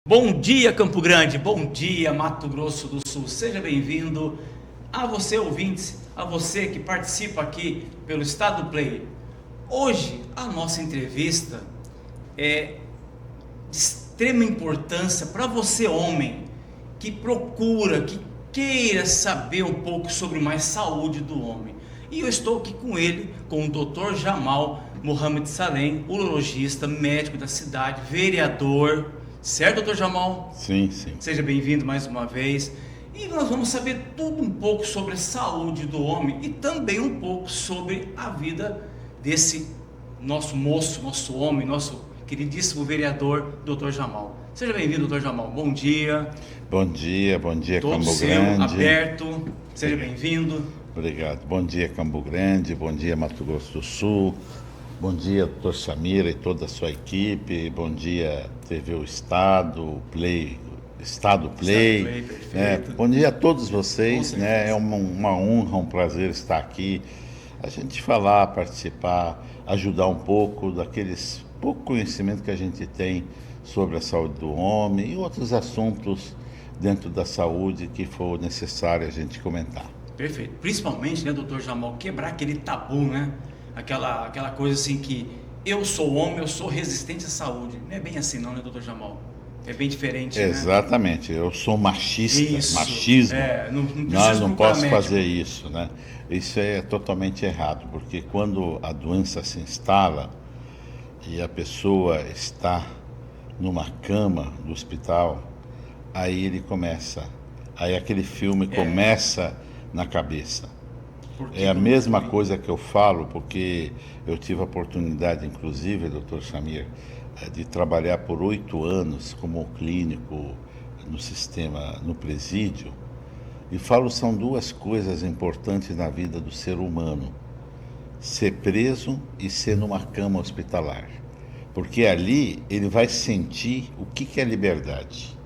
Bom dia, Campo Grande, bom dia, Mato Grosso do Sul, seja bem-vindo a você, ouvintes, a você que participa aqui pelo Estado Play. Hoje a nossa entrevista é de extrema importância para você, homem, que procura, que queira saber um pouco sobre mais saúde do homem. E eu estou aqui com ele, com o Dr. Jamal Mohamed Salem, urologista, médico da cidade, vereador. Certo, doutor Jamal? Sim, sim. Seja bem-vindo mais uma vez. E nós vamos saber tudo um pouco sobre a saúde do homem e também um pouco sobre a vida desse nosso moço, nosso homem, nosso queridíssimo vereador, doutor Jamal. Seja bem-vindo, doutor Jamal. Bom dia. Bom dia, Todo Campo seu, Grande. aberto. Seja bem-vindo. Obrigado. Bom dia, Campo Grande. Bom dia, Mato Grosso do Sul. Bom dia, doutor Samira e toda a sua equipe. Bom dia, TV O Estado, Play, Estado Play. Perfeito. Bom dia a todos vocês. É uma honra, um prazer estar aqui. A gente falar, participar, ajudar um pouco daqueles pouco conhecimento que a gente tem sobre a saúde do homem e outros assuntos dentro da saúde que for necessário a gente comentar. Perfeito. Principalmente, né, doutor Jamal, quebrar aquele tabu, né? Aquela coisa assim que eu sou homem, eu sou resistente à saúde. Não é bem assim não, né, doutor Jamal? É bem diferente, Exatamente. Né? Eu sou machista, Isso. machismo. Nós não posso fazer isso, né? Isso é totalmente errado, porque quando a doença se instala e a pessoa está numa cama do hospital, aí aquele filme começa na cabeça. É a mesma coisa que eu falo, porque eu tive a oportunidade, inclusive, doutor Samir, de trabalhar por 8 anos como clínico no sistema, no presídio, e falo são duas coisas importantes na vida do ser humano: ser preso e ser numa cama hospitalar. Porque ali ele vai sentir o que é liberdade.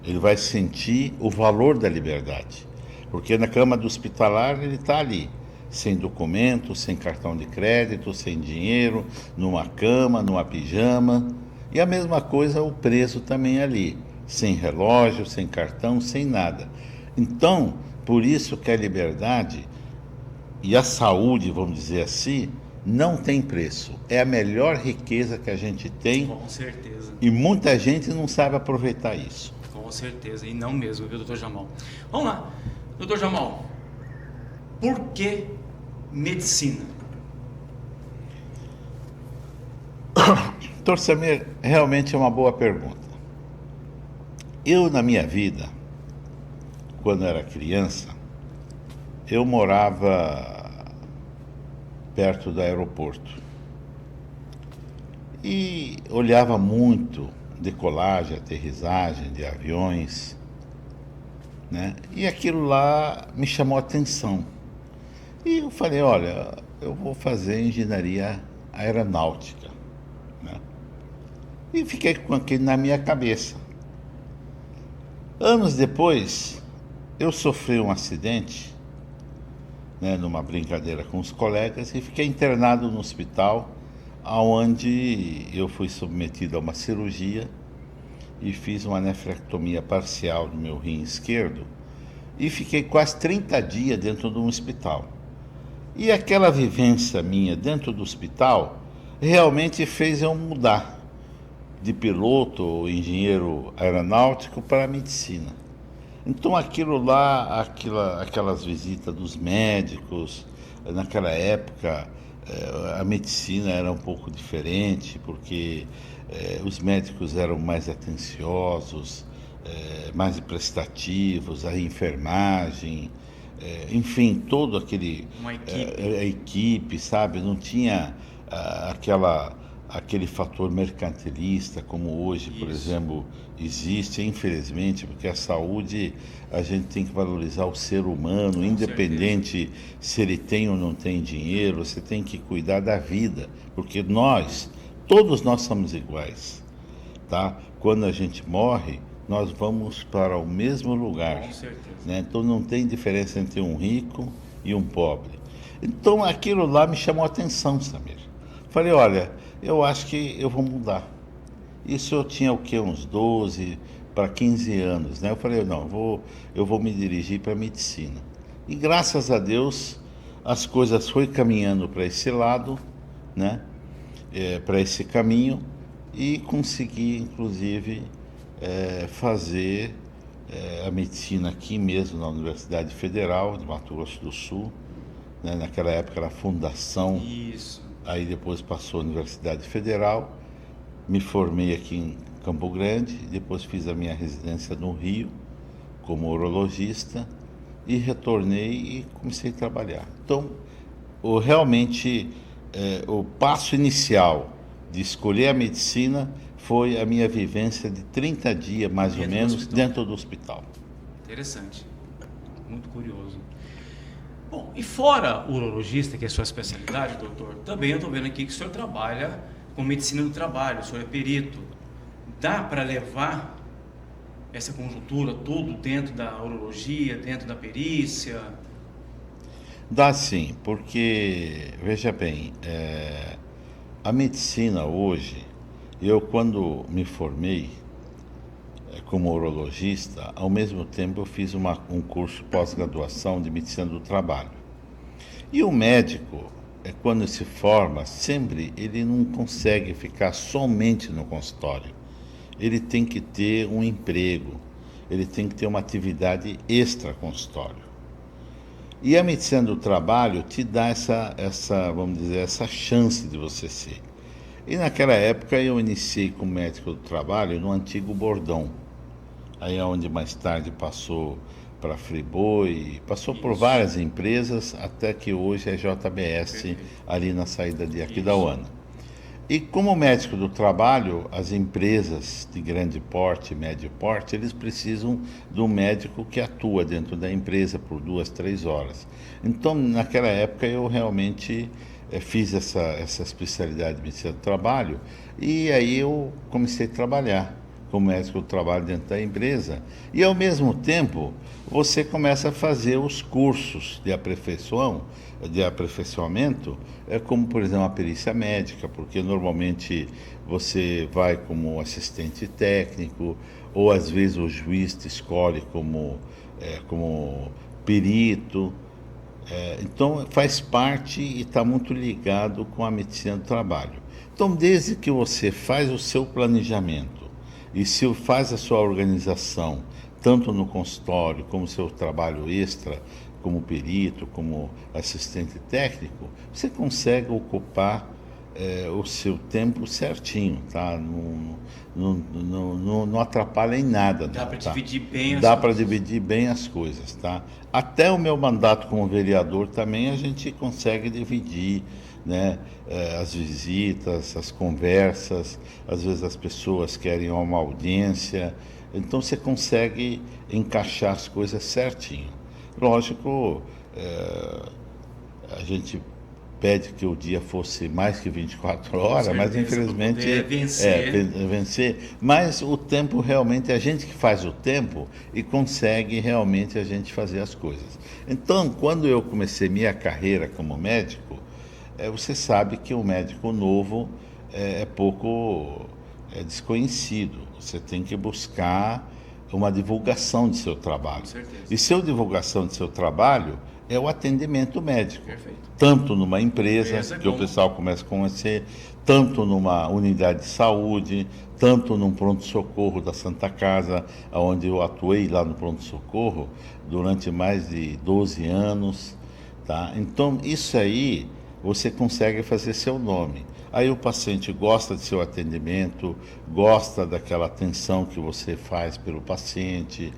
Ele vai sentir o valor da liberdade. Porque na cama do hospitalar ele está ali, sem documento, sem cartão de crédito, sem dinheiro, numa cama, numa pijama. E a mesma coisa o preso também ali, sem relógio, sem cartão, sem nada. Então, por isso que a liberdade e a saúde, vamos dizer assim, não tem preço. É a melhor riqueza que a gente tem. Com certeza. E muita gente não sabe aproveitar isso. Com certeza, e não mesmo, viu, doutor Jamal? Vamos lá. Doutor Jamal, por que medicina? Doutor Samir, realmente é uma boa pergunta. Eu, na minha vida, quando era criança, eu morava perto do aeroporto e olhava muito decolagem, aterrissagem de aviões, né? E aquilo lá me chamou a atenção. E eu falei, olha, eu vou fazer engenharia aeronáutica, né? E fiquei com aquilo na minha cabeça. Anos depois, eu sofri um acidente, né, numa brincadeira com os colegas, e fiquei internado no hospital, onde eu fui submetido a uma cirurgia e fiz uma nefrectomia parcial no meu rim esquerdo e fiquei quase 30 dias dentro de um hospital. E aquela vivência minha dentro do hospital realmente fez eu mudar de piloto ou engenheiro aeronáutico para a medicina. Então aquilo lá, aquelas visitas dos médicos, naquela época a medicina era um pouco diferente, porque os médicos eram mais atenciosos, mais prestativos, a enfermagem, enfim, todo aquele... Uma equipe. A equipe, sabe? Não tinha aquele fator mercantilista como hoje, por exemplo, existe, infelizmente, porque a saúde, a gente tem que valorizar o ser humano, com independente certeza. Se ele tem ou não tem dinheiro, você tem que cuidar da vida, porque todos nós somos iguais, tá? Quando a gente morre, nós vamos para o mesmo lugar, com certeza. Né? Então não tem diferença entre um rico e um pobre. Então aquilo lá me chamou a atenção, Samir. Falei, olha, eu acho que eu vou mudar. Isso eu tinha o quê? Uns 12 para 15 anos, né? Eu falei, não, eu vou me dirigir para a medicina. E graças a Deus as coisas foi caminhando para esse lado, né? Para esse caminho e consegui, inclusive, fazer a medicina aqui mesmo na Universidade Federal de Mato Grosso do Sul, né? Naquela época era a Fundação, Isso. aí depois passou a Universidade Federal, me formei aqui em Campo Grande, depois fiz a minha residência no Rio como urologista e retornei e comecei a trabalhar. Então, realmente, o passo inicial de escolher a medicina foi a minha vivência de 30 dias, mais ou menos, dentro do hospital. Interessante. Muito curioso. Bom, e fora o urologista, que é a sua especialidade, doutor, também eu estou vendo aqui que o senhor trabalha com medicina do trabalho, o senhor é perito. Dá para levar essa conjuntura tudo dentro da urologia, dentro da perícia? Dá sim, porque, veja bem, a medicina hoje, eu quando me formei como urologista, ao mesmo tempo eu fiz um curso pós-graduação de medicina do trabalho. E o médico, quando se forma, sempre ele não consegue ficar somente no consultório. Ele tem que ter um emprego, ele tem que ter uma atividade extra-consultório. E a medicina do trabalho te dá vamos dizer, essa chance de você ser. E naquela época eu iniciei como médico do trabalho no antigo Bordão, aí é onde mais tarde passou para Friboi, passou por várias empresas, até que hoje é JBS, ali na saída de Aquidauana. E como médico do trabalho, as empresas de grande porte, médio porte, eles precisam de um médico que atua dentro da empresa por 2, 3 horas. Então, naquela época, eu realmente fiz essa especialidade de medicina do trabalho e aí eu comecei a trabalhar como médico do trabalho dentro da empresa. E, ao mesmo tempo, você começa a fazer os cursos de aperfeiçoamento, como, por exemplo, a perícia médica, porque normalmente você vai como assistente técnico, ou às vezes o juiz te escolhe como perito. Então, faz parte e está muito ligado com a medicina do trabalho. Então, desde que você faz o seu planejamento, e se faz a sua organização, tanto no consultório, como seu trabalho extra, como perito, como assistente técnico, você consegue ocupar o seu tempo certinho, tá? Não atrapalha em nada. Dá para tá? dividir bem as Dá coisas. para dividir bem as coisas, tá? Até o meu mandato como vereador também a gente consegue dividir, né? As visitas, as conversas, às vezes as pessoas querem uma audiência, então você consegue encaixar as coisas certinho. Lógico, a gente pede que o dia fosse mais que 24 horas, mas infelizmente vencer. Mas o tempo realmente, a gente que faz o tempo e consegue realmente a gente fazer as coisas. Então, quando eu comecei minha carreira como médico, você sabe que o médico novo é pouco desconhecido. Você tem que buscar uma divulgação de seu trabalho. Com certeza. E seu divulgação de seu trabalho é o atendimento médico. Perfeito. Tanto numa empresa, que o pessoal começa a conhecer, tanto numa unidade de saúde, tanto num pronto-socorro da Santa Casa, onde eu atuei lá no pronto-socorro durante mais de 12 anos. Tá? Então, isso aí você consegue fazer seu nome. Aí o paciente gosta de seu atendimento, gosta daquela atenção que você faz pelo paciente,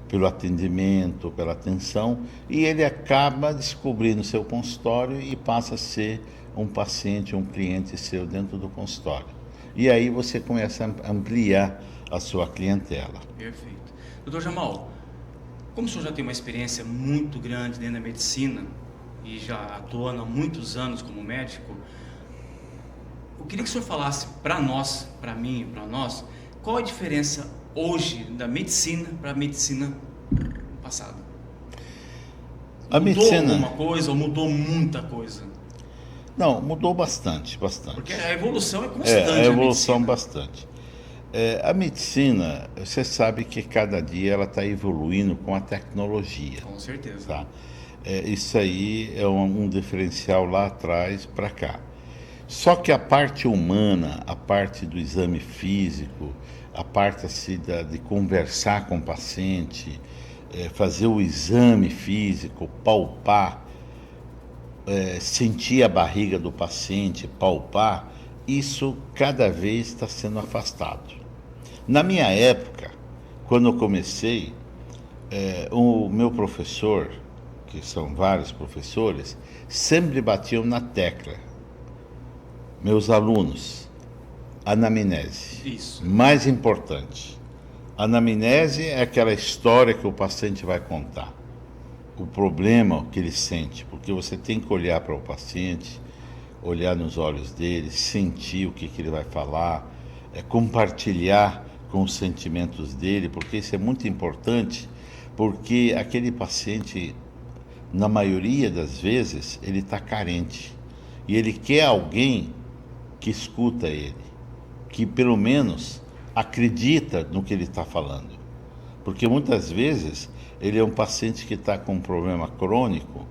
pelo atendimento, pela atenção, e ele acaba descobrindo seu consultório e passa a ser um paciente, um cliente seu dentro do consultório. E aí você começa a ampliar a sua clientela. Perfeito. Doutor Jamal, como o senhor já tem uma experiência muito grande dentro da medicina e já atuando há muitos anos como médico, eu queria que o senhor falasse para nós, para mim e para nós, qual a diferença hoje da medicina para a medicina passada? Mudou alguma coisa ou mudou muita coisa? Não, mudou bastante, bastante. Porque a evolução é constante. A evolução medicina. bastante. A medicina, você sabe que cada dia ela está evoluindo com a tecnologia. Com certeza. Tá? Isso aí é um diferencial lá atrás para cá. Só que a parte humana, a parte do exame físico, a parte assim, de conversar com o paciente, fazer o exame físico, palpar, sentir a barriga do paciente, palpar, isso cada vez está sendo afastado. Na minha época, quando eu comecei, o meu professor, que são vários professores, sempre batiam na tecla. Meus alunos, anamnese. Isso. Mais importante. Anamnese é aquela história que o paciente vai contar. O problema que ele sente, porque você tem que olhar para o paciente, olhar nos olhos dele, sentir o que ele vai falar, compartilhar com os sentimentos dele, porque isso é muito importante, porque aquele paciente, na maioria das vezes, ele está carente e ele quer alguém que escuta ele, que pelo menos acredita no que ele está falando, porque muitas vezes ele é um paciente que está com um problema crônico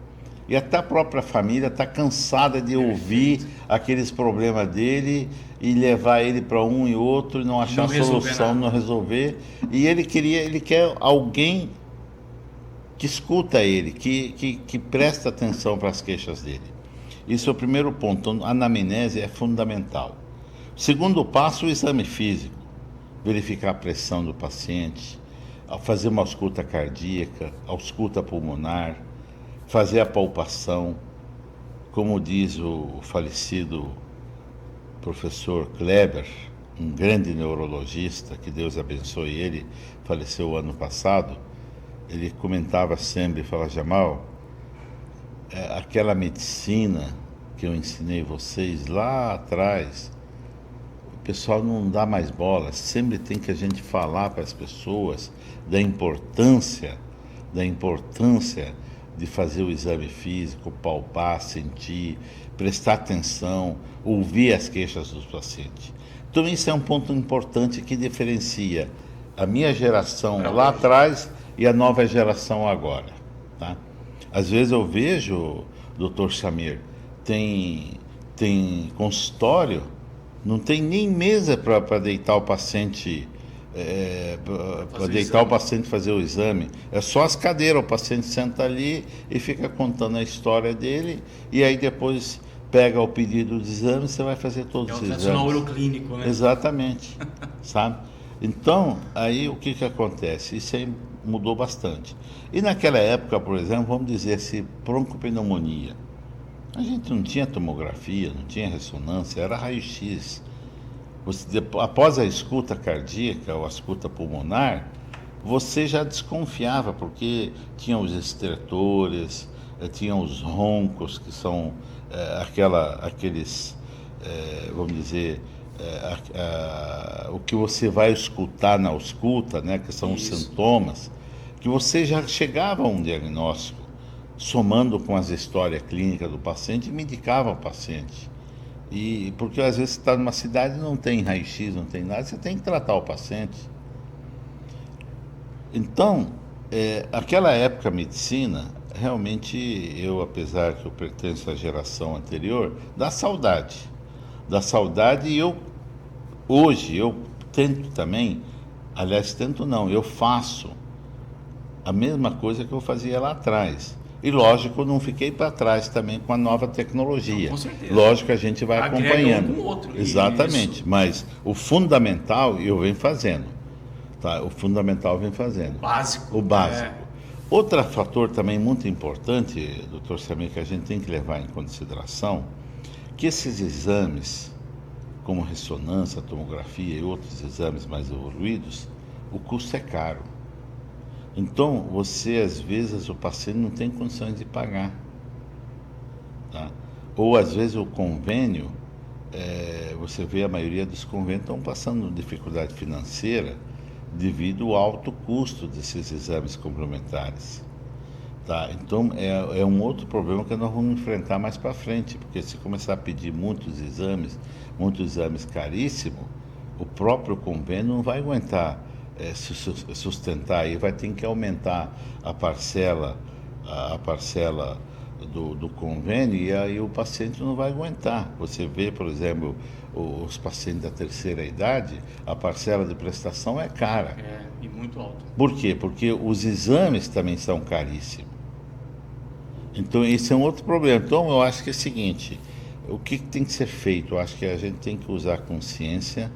e até a própria família está cansada de ouvir aqueles problemas dele e levar ele para um e outro e não achar solução, não resolver. E ele quer alguém que escuta ele, que presta atenção para as queixas dele. Isso é o primeiro ponto. Então, a anamnese é fundamental. Segundo passo, o exame físico. Verificar a pressão do paciente, fazer uma ausculta cardíaca, ausculta pulmonar, fazer a palpação, como diz o falecido professor Kleber, um grande neurologista, que Deus abençoe ele, faleceu o ano passado, ele comentava sempre, falava, Jamal, aquela medicina que eu ensinei vocês lá atrás, o pessoal não dá mais bola, sempre tem que a gente falar para as pessoas da importância de fazer o exame físico, palpar, sentir, prestar atenção, ouvir as queixas dos pacientes. Então isso é um ponto importante que diferencia a minha geração lá atrás e a nova geração agora. Tá? Às vezes eu vejo, doutor Samir, tem consultório, não tem nem mesa para deitar o paciente, o paciente fazer o exame. É só as cadeiras, o paciente senta ali e fica contando a história dele e aí depois pega o pedido de exame, você vai fazer todos os exames. É o neuroclínico, né? Exatamente, sabe? Então, aí o que acontece? Isso aí mudou bastante. E naquela época, por exemplo, vamos dizer assim, broncopneumonia. A gente não tinha tomografia, não tinha ressonância, era raio-x. Após a escuta cardíaca ou a escuta pulmonar, você já desconfiava, porque tinha os estertores, tinha os roncos, que são aqueles, vamos dizer, o que você vai escutar na ausculta, né, que são os sintomas, que você já chegava a um diagnóstico, somando com as histórias clínicas do paciente e medicava o paciente. E porque às vezes você está numa cidade e não tem raio-x, não tem nada, você tem que tratar o paciente. Então, aquela época a medicina, realmente eu, apesar que eu pertenço à geração anterior, dá saudade. Dá saudade e hoje eu tento também, aliás, tento não, eu faço a mesma coisa que eu fazia lá atrás. E lógico, não fiquei para trás também com a nova tecnologia. Não, com certeza. Lógico que a gente vai acompanhando. Um com o outro. Exatamente, mas o fundamental eu venho fazendo. Tá? O fundamental vem fazendo. O básico. Outro fator também muito importante, doutor Samir, que a gente tem que levar em consideração, que esses exames, como ressonância, tomografia e outros exames mais evoluídos, o custo é caro. Então, às vezes, o paciente não tem condições de pagar. Tá? Ou, às vezes, o convênio, você vê a maioria dos convênios estão passando dificuldade financeira devido ao alto custo desses exames complementares. Tá? Então, é um outro problema que nós vamos enfrentar mais para frente, porque se começar a pedir muitos exames caríssimos, o próprio convênio não vai aguentar sustentar e vai ter que aumentar a parcela do convênio e aí o paciente não vai aguentar. Você vê, por exemplo, os pacientes da terceira idade, a parcela de prestação é cara. E muito alto. Por quê? Porque os exames também são caríssimos. Então, esse é um outro problema. Então, eu acho que é o seguinte, o que tem que ser feito? Eu acho que a gente tem que usar a consciência,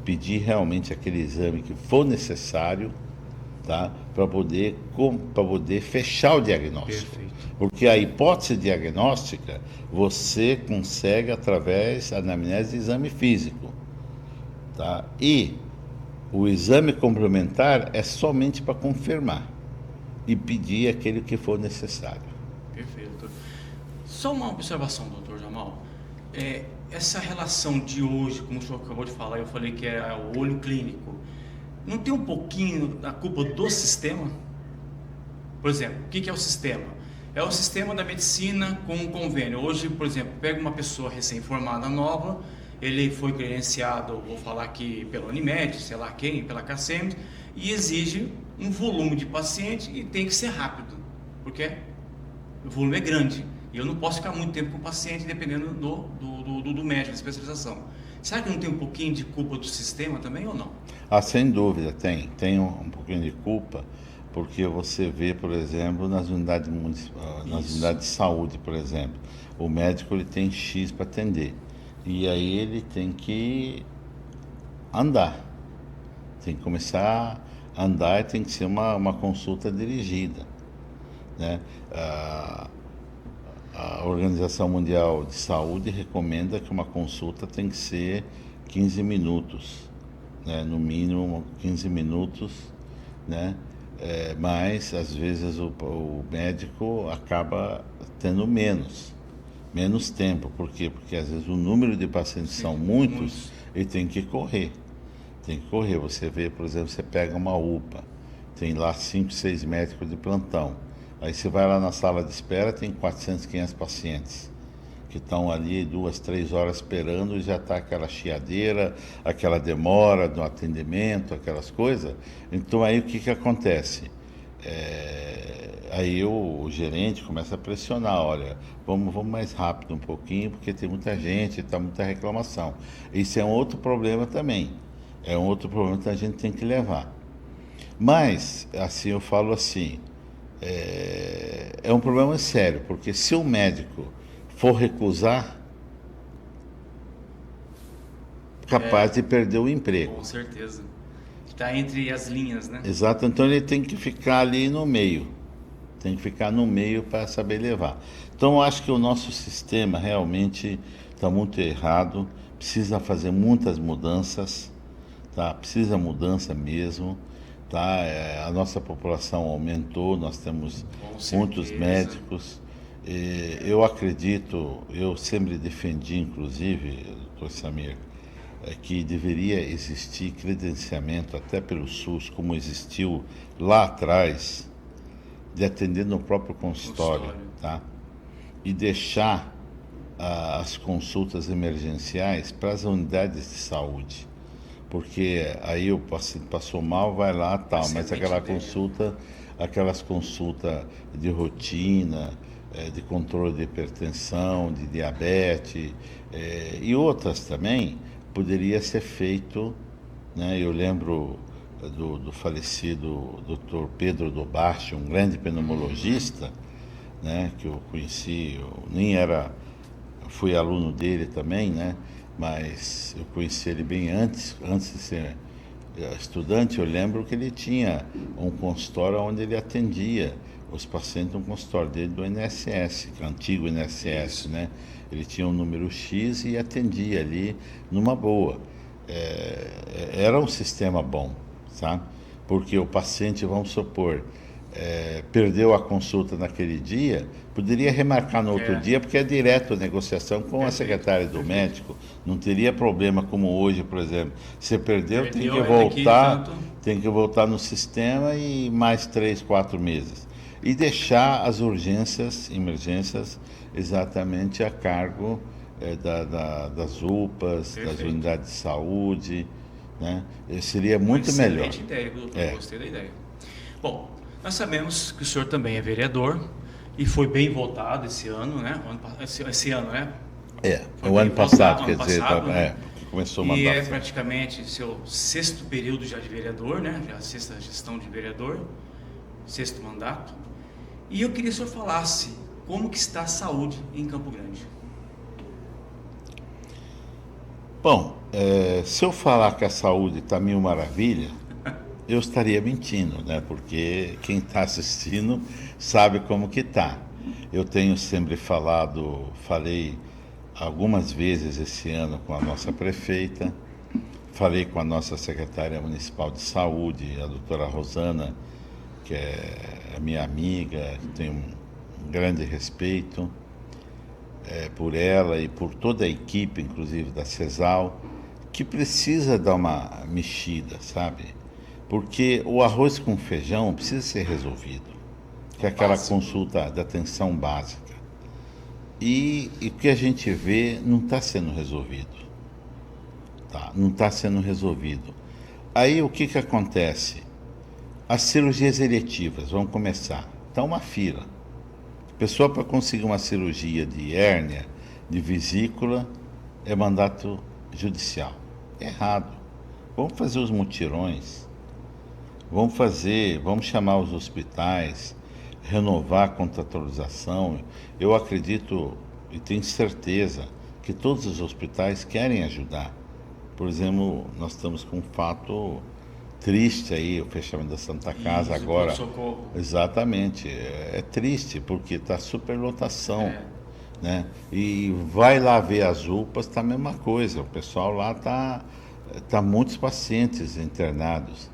pedir realmente aquele exame que for necessário, tá? Para poder fechar o diagnóstico. Perfeito. Porque a hipótese diagnóstica você consegue através da anamnese de exame físico. Tá? E o exame complementar é somente para confirmar e pedir aquele que for necessário. Perfeito. Só uma observação, doutor Jamal. Essa relação de hoje, como o senhor acabou de falar, eu falei que é o olho clínico, não tem um pouquinho da culpa do sistema? Por exemplo, o que é o sistema? É o sistema da medicina com o convênio. Hoje, por exemplo, pega uma pessoa recém-formada nova, ele foi credenciado, vou falar aqui pela Unimed, sei lá quem, pela CACEMS, e exige um volume de paciente e tem que ser rápido, porque o volume é grande e eu não posso ficar muito tempo com o paciente dependendo do médico, da especialização. Será que não tem um pouquinho de culpa do sistema também ou não? Sem dúvida tem um pouquinho de culpa, porque você vê, por exemplo, nas unidades de saúde, por exemplo, o médico ele tem X para atender e aí ele tem que andar, tem que começar a andar e tem que ser uma consulta dirigida, né? A Organização Mundial de Saúde recomenda que uma consulta tem que ser 15 minutos, né? No mínimo 15 minutos, né? Mas às vezes o médico acaba tendo menos tempo. Por quê? Porque às vezes o número de pacientes são muitos e tem que correr. Você vê, por exemplo, você pega uma UPA, tem lá 5, 6 médicos de plantão. Aí você vai lá na sala de espera, tem 400, 500 pacientes que estão ali 2, 3 horas esperando e já está aquela chiadeira, aquela demora no atendimento, aquelas coisas. Então aí o que acontece? Aí o gerente começa a pressionar, olha, vamos mais rápido um pouquinho, porque tem muita gente, está muita reclamação. Isso é um outro problema também. É um outro problema que a gente tem que levar. Mas, assim, eu falo assim, é um problema sério, porque se o médico for recusar, capaz de perder o emprego. Com certeza. Está entre as linhas, né? Exato, então ele tem que ficar ali no meio. Para saber levar. Então eu acho que o nosso sistema realmente está muito errado, precisa fazer muitas mudanças, tá? Precisa mudança mesmo, tá? A nossa população aumentou, nós temos muitos médicos. Eu acredito, eu sempre defendi, inclusive, doutor Samir, que deveria existir credenciamento até pelo SUS, como existiu lá atrás, de atender no próprio consultório, tá? E deixar as consultas emergenciais para as unidades de saúde, porque aí o paciente passou mal, vai lá, tal, mas aquelas consultas de rotina, de controle de hipertensão, de diabetes e outras também, poderia ser feito, né? Eu lembro do falecido Dr. Pedro Dobachi, um grande pneumologista, né, que eu conheci, fui aluno dele também, né, mas eu conheci ele bem antes de ser estudante. Eu lembro que ele tinha um consultório onde ele atendia os pacientes, um consultório dele do INSS, antigo INSS, né, ele tinha um número X e atendia ali numa boa. Era um sistema bom, sabe? Porque o paciente, vamos supor, perdeu a consulta naquele dia, poderia remarcar no outro dia, porque é direto a negociação com a secretária do médico, não teria problema como hoje, por exemplo. Você perdeu, tem que voltar no sistema e mais 3, 4 meses. e deixar as urgências, emergências, exatamente a cargo das UPAs, das Perfeito. unidades de saúde, né? Seria muito melhor. Excelente ideia, doutor. Gostei da ideia. Bom, nós sabemos que o senhor também é vereador e foi bem votado esse ano, né? Esse ano, né? Foi O bem ano passado, votado, quer ano dizer, passado, né? começou o E é mandato. praticamente seu 6º período já de vereador, né? Já a 6ª gestão de vereador, 6º mandato. E eu queria que o senhor falasse como que está a saúde em Campo Grande. Bom, se eu falar que a saúde está mil maravilha, eu estaria mentindo, né? Porque quem está assistindo sabe como que está. Eu tenho sempre falei algumas vezes esse ano com a nossa prefeita, falei com a nossa secretária municipal de saúde, a doutora Rosana, que é a minha amiga, que tenho um grande respeito por ela e por toda a equipe, inclusive da CESAL, que precisa dar uma mexida, sabe? Porque o arroz com feijão precisa ser resolvido, que é aquela consulta da atenção básica. E o que a gente vê não está sendo resolvido. Tá? Não está sendo resolvido. Aí o que acontece? As cirurgias eletivas, vamos começar. Está uma fila. Pessoa para conseguir uma cirurgia de hérnia, de vesícula, é mandato judicial. Errado. Vamos fazer os mutirões. Vamos chamar os hospitais, renovar a contratualização. Eu acredito e tenho certeza que todos os hospitais querem ajudar. Por exemplo, nós estamos com um fato triste aí, o fechamento da Santa Casa agora. Socorro. Exatamente, é triste porque está superlotação, né? E vai lá ver as UPAs, está a mesma coisa. O pessoal lá tá muitos pacientes internados.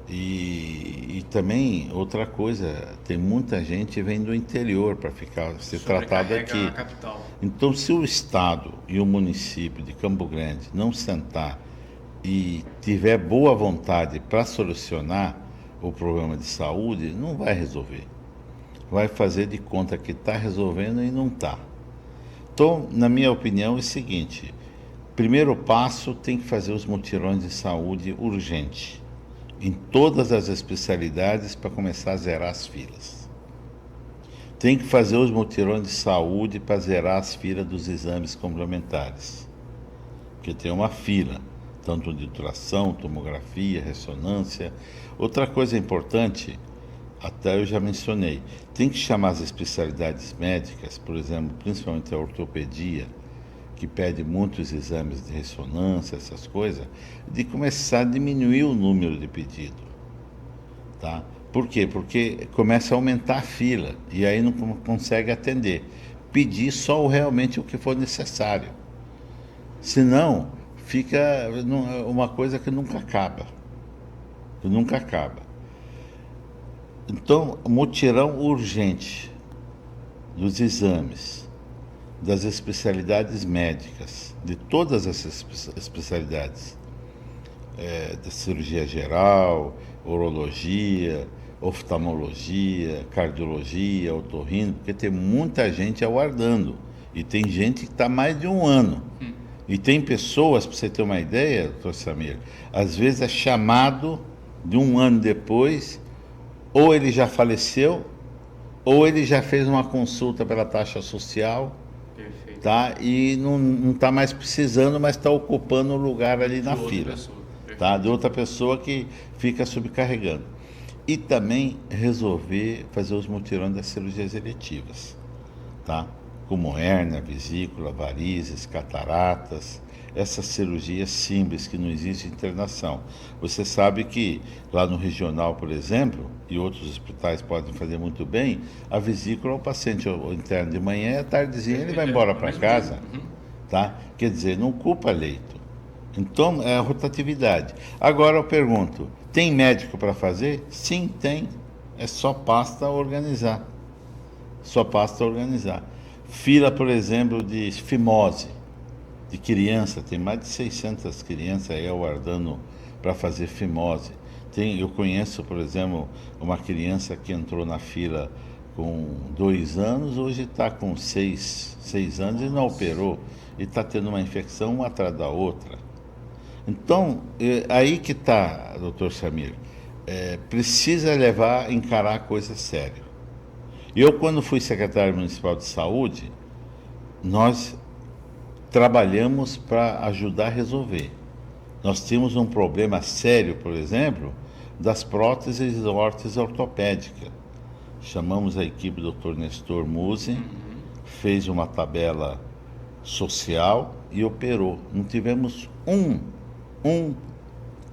E também outra coisa, tem muita gente vem do interior para ser tratado aqui. A capital. Então, se o Estado e o município de Campo Grande não sentar e tiver boa vontade para solucionar o problema de saúde, não vai resolver. Vai fazer de conta que está resolvendo e não está. Então, na minha opinião, é o seguinte: primeiro passo, tem que fazer os mutirões de saúde urgente, em todas as especialidades, para começar a zerar as filas. Tem que fazer os mutirões de saúde para zerar as filas dos exames complementares, porque tem uma fila, tanto de ultrassom, tomografia, ressonância. Outra coisa importante, até eu já mencionei, tem que chamar as especialidades médicas, por exemplo, principalmente a ortopedia, que pede muitos exames de ressonância, essas coisas, de começar a diminuir o número de pedidos. Tá? Por quê? Porque começa a aumentar a fila e aí não consegue atender. Pedir só realmente o que for necessário. Senão, fica uma coisa que nunca acaba. Que nunca acaba. Então, mutirão urgente dos exames, das especialidades médicas, de todas essas especialidades, da cirurgia geral, urologia, oftalmologia, cardiologia, otorrino, porque tem muita gente aguardando e tem gente que está mais de um ano. E tem pessoas, para você ter uma ideia, doutor Samir, às vezes é chamado de um ano depois, ou ele já faleceu, ou ele já fez uma consulta pela taxa social. Perfeito. Tá? E não está mais precisando, mas está ocupando o lugar ali na fila. Tá? De outra pessoa que fica subcarregando. E também resolver fazer os mutirões das cirurgias eletivas, tá? Como hérnia, vesícula, varizes, cataratas, essas cirurgias simples que não existe internação. Você sabe que lá no regional, por exemplo, e outros hospitais podem fazer muito bem, a vesícula, o paciente interno de manhã e à tardezinha ele vai embora para casa, tá? Quer dizer, não ocupa leito. Então, é a rotatividade. Agora eu pergunto, tem médico para fazer? Sim, tem. É só basta organizar. Só basta organizar. Fila, por exemplo, de fimose, de criança. Tem mais de 600 crianças aí aguardando para fazer fimose. Eu conheço, por exemplo, uma criança que entrou na fila com 2 anos, hoje está com 6 anos e não operou, e está tendo uma infecção uma atrás da outra. Então, aí que está, doutor Samir, precisa encarar a coisa sério. Eu, quando fui secretário municipal de saúde, nós trabalhamos para ajudar a resolver. Nós tínhamos um problema sério, por exemplo, das próteses e órteses ortopédicas. Chamamos a equipe do Dr. Nestor Musi, fez uma tabela social e operou. Não tivemos um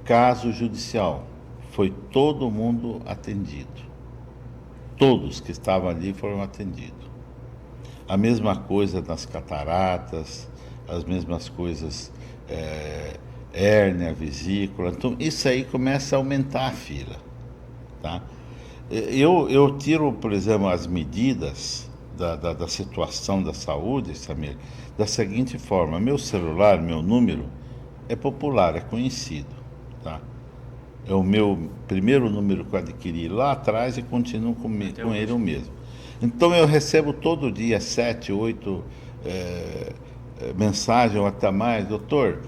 caso judicial. Foi todo mundo atendido. Todos que estavam ali foram atendidos. A mesma coisa nas cataratas, as mesmas coisas, hérnia, vesícula. Então, isso aí começa a aumentar a fila. Tá? Eu tiro, por exemplo, as medidas da situação da saúde, Samir, da seguinte forma: meu celular, meu número, é popular, é conhecido. Tá? É o meu primeiro número que eu adquiri lá atrás e continuo com ele o mesmo. Então eu recebo todo dia 7, 8 mensagens ou até mais: doutor,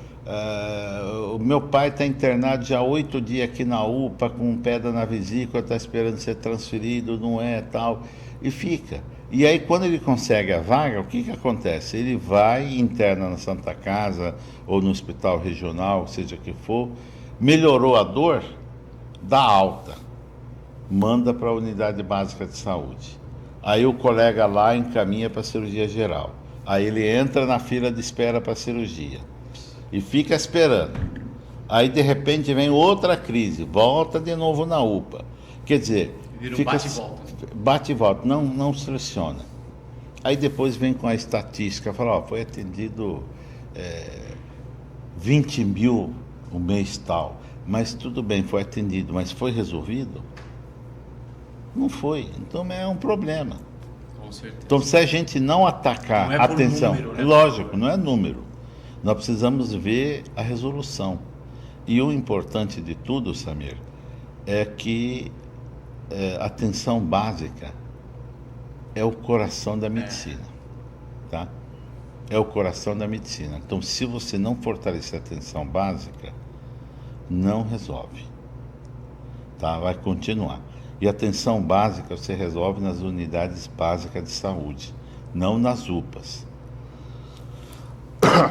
o meu pai está internado já 8 dias aqui na UPA com pedra na vesícula, está esperando ser transferido, não é, tal, e fica. E aí, quando ele consegue a vaga, o que acontece? Ele vai, interna na Santa Casa ou no hospital regional, seja que for, melhorou a dor, dá alta, manda para a unidade básica de saúde. Aí o colega lá encaminha para a cirurgia geral. Aí ele entra na fila de espera para a cirurgia e fica esperando. Aí, de repente, vem outra crise, volta de novo na UPA. Quer dizer, vira um bate e volta. Bate e volta, não seleciona. Aí depois vem com a estatística, fala, foi atendido 20 mil o mês tal. Mas tudo bem, foi atendido, mas foi resolvido? Não foi. Então é um problema. Com certeza. Então, se a gente não atacar a atenção, número, né? Lógico, não é número. Nós precisamos ver a resolução. E o importante de tudo, Samir, é que a atenção básica é o coração da medicina. Tá? É o coração da medicina. Então, se você não fortalecer a atenção básica, não resolve. Tá? Vai continuar. E a atenção básica você resolve nas unidades básicas de saúde, não nas UPAs.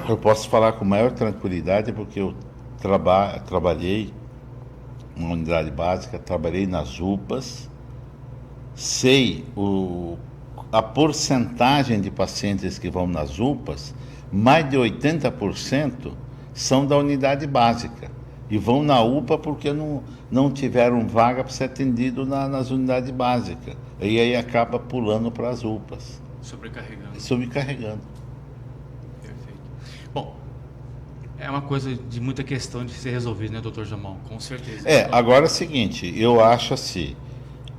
Eu posso falar com maior tranquilidade porque eu trabalhei numa unidade básica, trabalhei nas UPAs, sei a porcentagem de pacientes que vão nas UPAs, mais de 80% são da unidade básica. E vão na UPA porque não tiveram vaga para ser atendido nas unidades básicas. E aí acaba pulando para as UPAs. Sobrecarregando. Perfeito. Bom, é uma coisa de muita questão de ser resolvida, né, doutor Jamal? Com certeza. Agora é o seguinte, eu acho assim,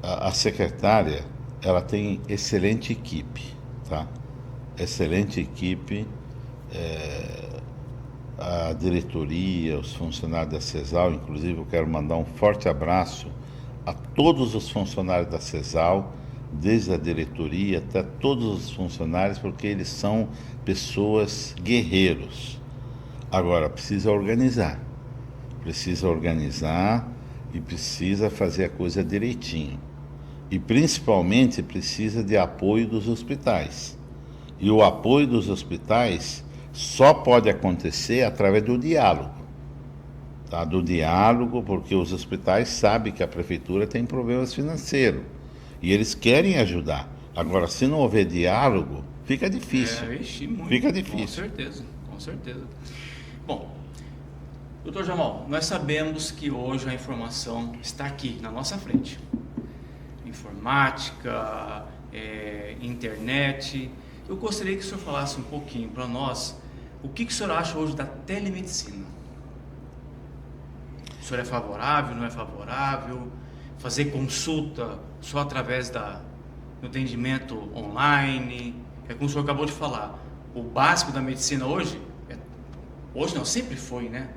a secretária, ela tem excelente equipe, tá? Excelente equipe, a diretoria, os funcionários da CESAL, inclusive eu quero mandar um forte abraço a todos os funcionários da CESAL, desde a diretoria até todos os funcionários, porque eles são pessoas guerreiros. Agora, precisa organizar e precisa fazer a coisa direitinho. E principalmente precisa de apoio dos hospitais. E o apoio dos hospitais só pode acontecer através do diálogo. Tá? Do diálogo, porque os hospitais sabem que a prefeitura tem problemas financeiros e eles querem ajudar. Agora, se não houver diálogo, fica difícil. Fica difícil. Com certeza. Bom, doutor Jamal, nós sabemos que hoje a informação está aqui na nossa frente. Informática, internet. Eu gostaria que o senhor falasse um pouquinho para nós o que o senhor acha hoje da telemedicina. O senhor é favorável, não é favorável? Fazer consulta só através do atendimento online? É como o senhor acabou de falar, o básico da medicina hoje não, sempre foi, né?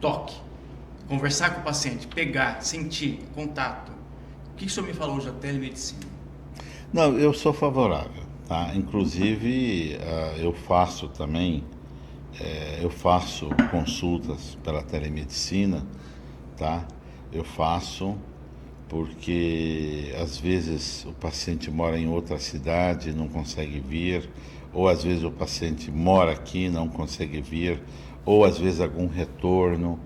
Toque. conversar com o paciente, pegar, sentir, contato. O que o senhor me falou hoje da telemedicina? Não, eu sou favorável, tá? Inclusive, eu faço também, eu faço consultas pela telemedicina, tá? Eu faço porque às vezes o paciente mora em outra cidade, não consegue vir, ou às vezes o paciente mora aqui, não consegue vir, ou às vezes algum retorno.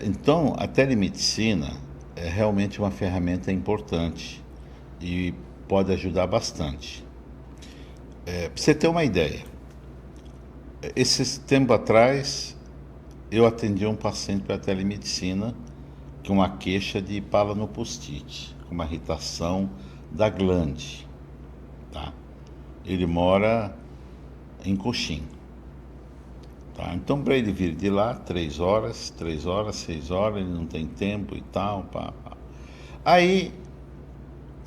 Então, a telemedicina é realmente uma ferramenta importante e pode ajudar bastante. Para você ter uma ideia, esse tempo atrás eu atendi um paciente para telemedicina com uma queixa de palanopostite, com uma irritação da glande, tá? Ele mora em Coxim, tá? Então, para ele vir de lá, 3 horas, 6 horas, ele não tem tempo e tal, pá. Aí,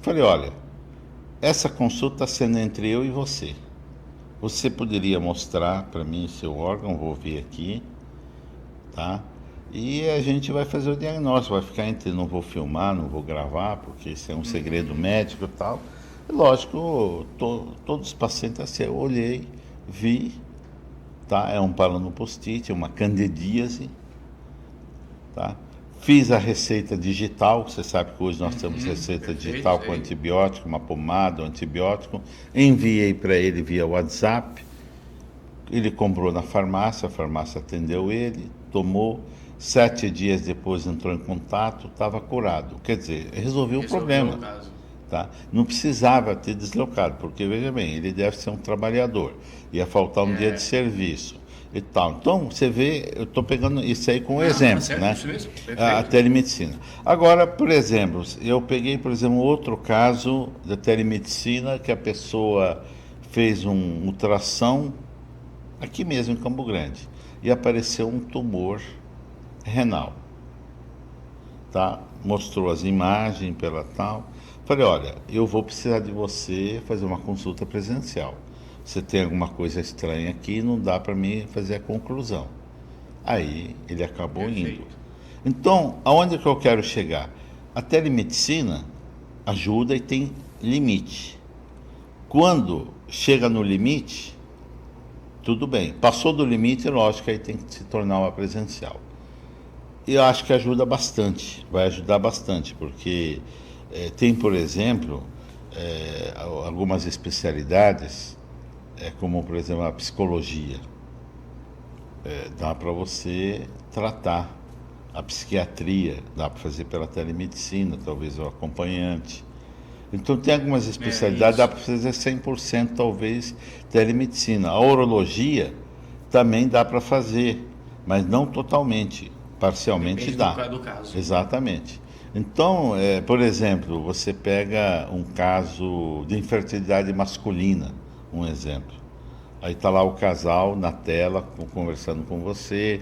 falei, olha, essa consulta está sendo entre eu e você. Você poderia mostrar para mim seu órgão, vou ver aqui, tá? E a gente vai fazer o diagnóstico, vai ficar entre, não vou filmar, não vou gravar, porque isso é um segredo médico e tal. E lógico, todos os pacientes assim, eu olhei, vi, tá? É um palanopostite, é uma candidíase, tá? Fiz a receita digital, você sabe que hoje nós temos receita digital com antibiótico, uma pomada, um antibiótico. Enviei para ele via WhatsApp, ele comprou na farmácia, a farmácia atendeu ele, tomou, 7 dias depois entrou em contato, estava curado. Quer dizer, resolveu o problema. Tá? Não precisava ter deslocado, porque veja bem, ele deve ser um trabalhador, ia faltar um dia de serviço e tal. Então, você vê, eu estou pegando isso aí como exemplo, certo, né? Isso mesmo. A telemedicina. Agora, por exemplo, eu peguei, por exemplo, outro caso da telemedicina que a pessoa fez um ultrassom aqui mesmo em Campo Grande e apareceu um tumor renal, tá? Mostrou as imagens pela tal. Falei, olha, eu vou precisar de você fazer uma consulta presencial. Você tem alguma coisa estranha aqui, não dá para mim fazer a conclusão. Aí ele acabou indo. Então, aonde que eu quero chegar? A telemedicina ajuda e tem limite. Quando chega no limite, tudo bem. Passou do limite, lógico, aí tem que se tornar uma presencial. E eu acho que ajuda bastante, vai ajudar bastante, porque tem, por exemplo, algumas especialidades, como, por exemplo, a psicologia. Dá para você tratar. A psiquiatria, dá para fazer pela telemedicina, talvez o acompanhante. Então, tem algumas especialidades, dá para fazer 100% talvez telemedicina. A urologia também dá para fazer, mas não totalmente, parcialmente dá. Do caso. Exatamente. Então, por exemplo, você pega um caso de infertilidade masculina, um exemplo. Aí está lá o casal na tela conversando com você,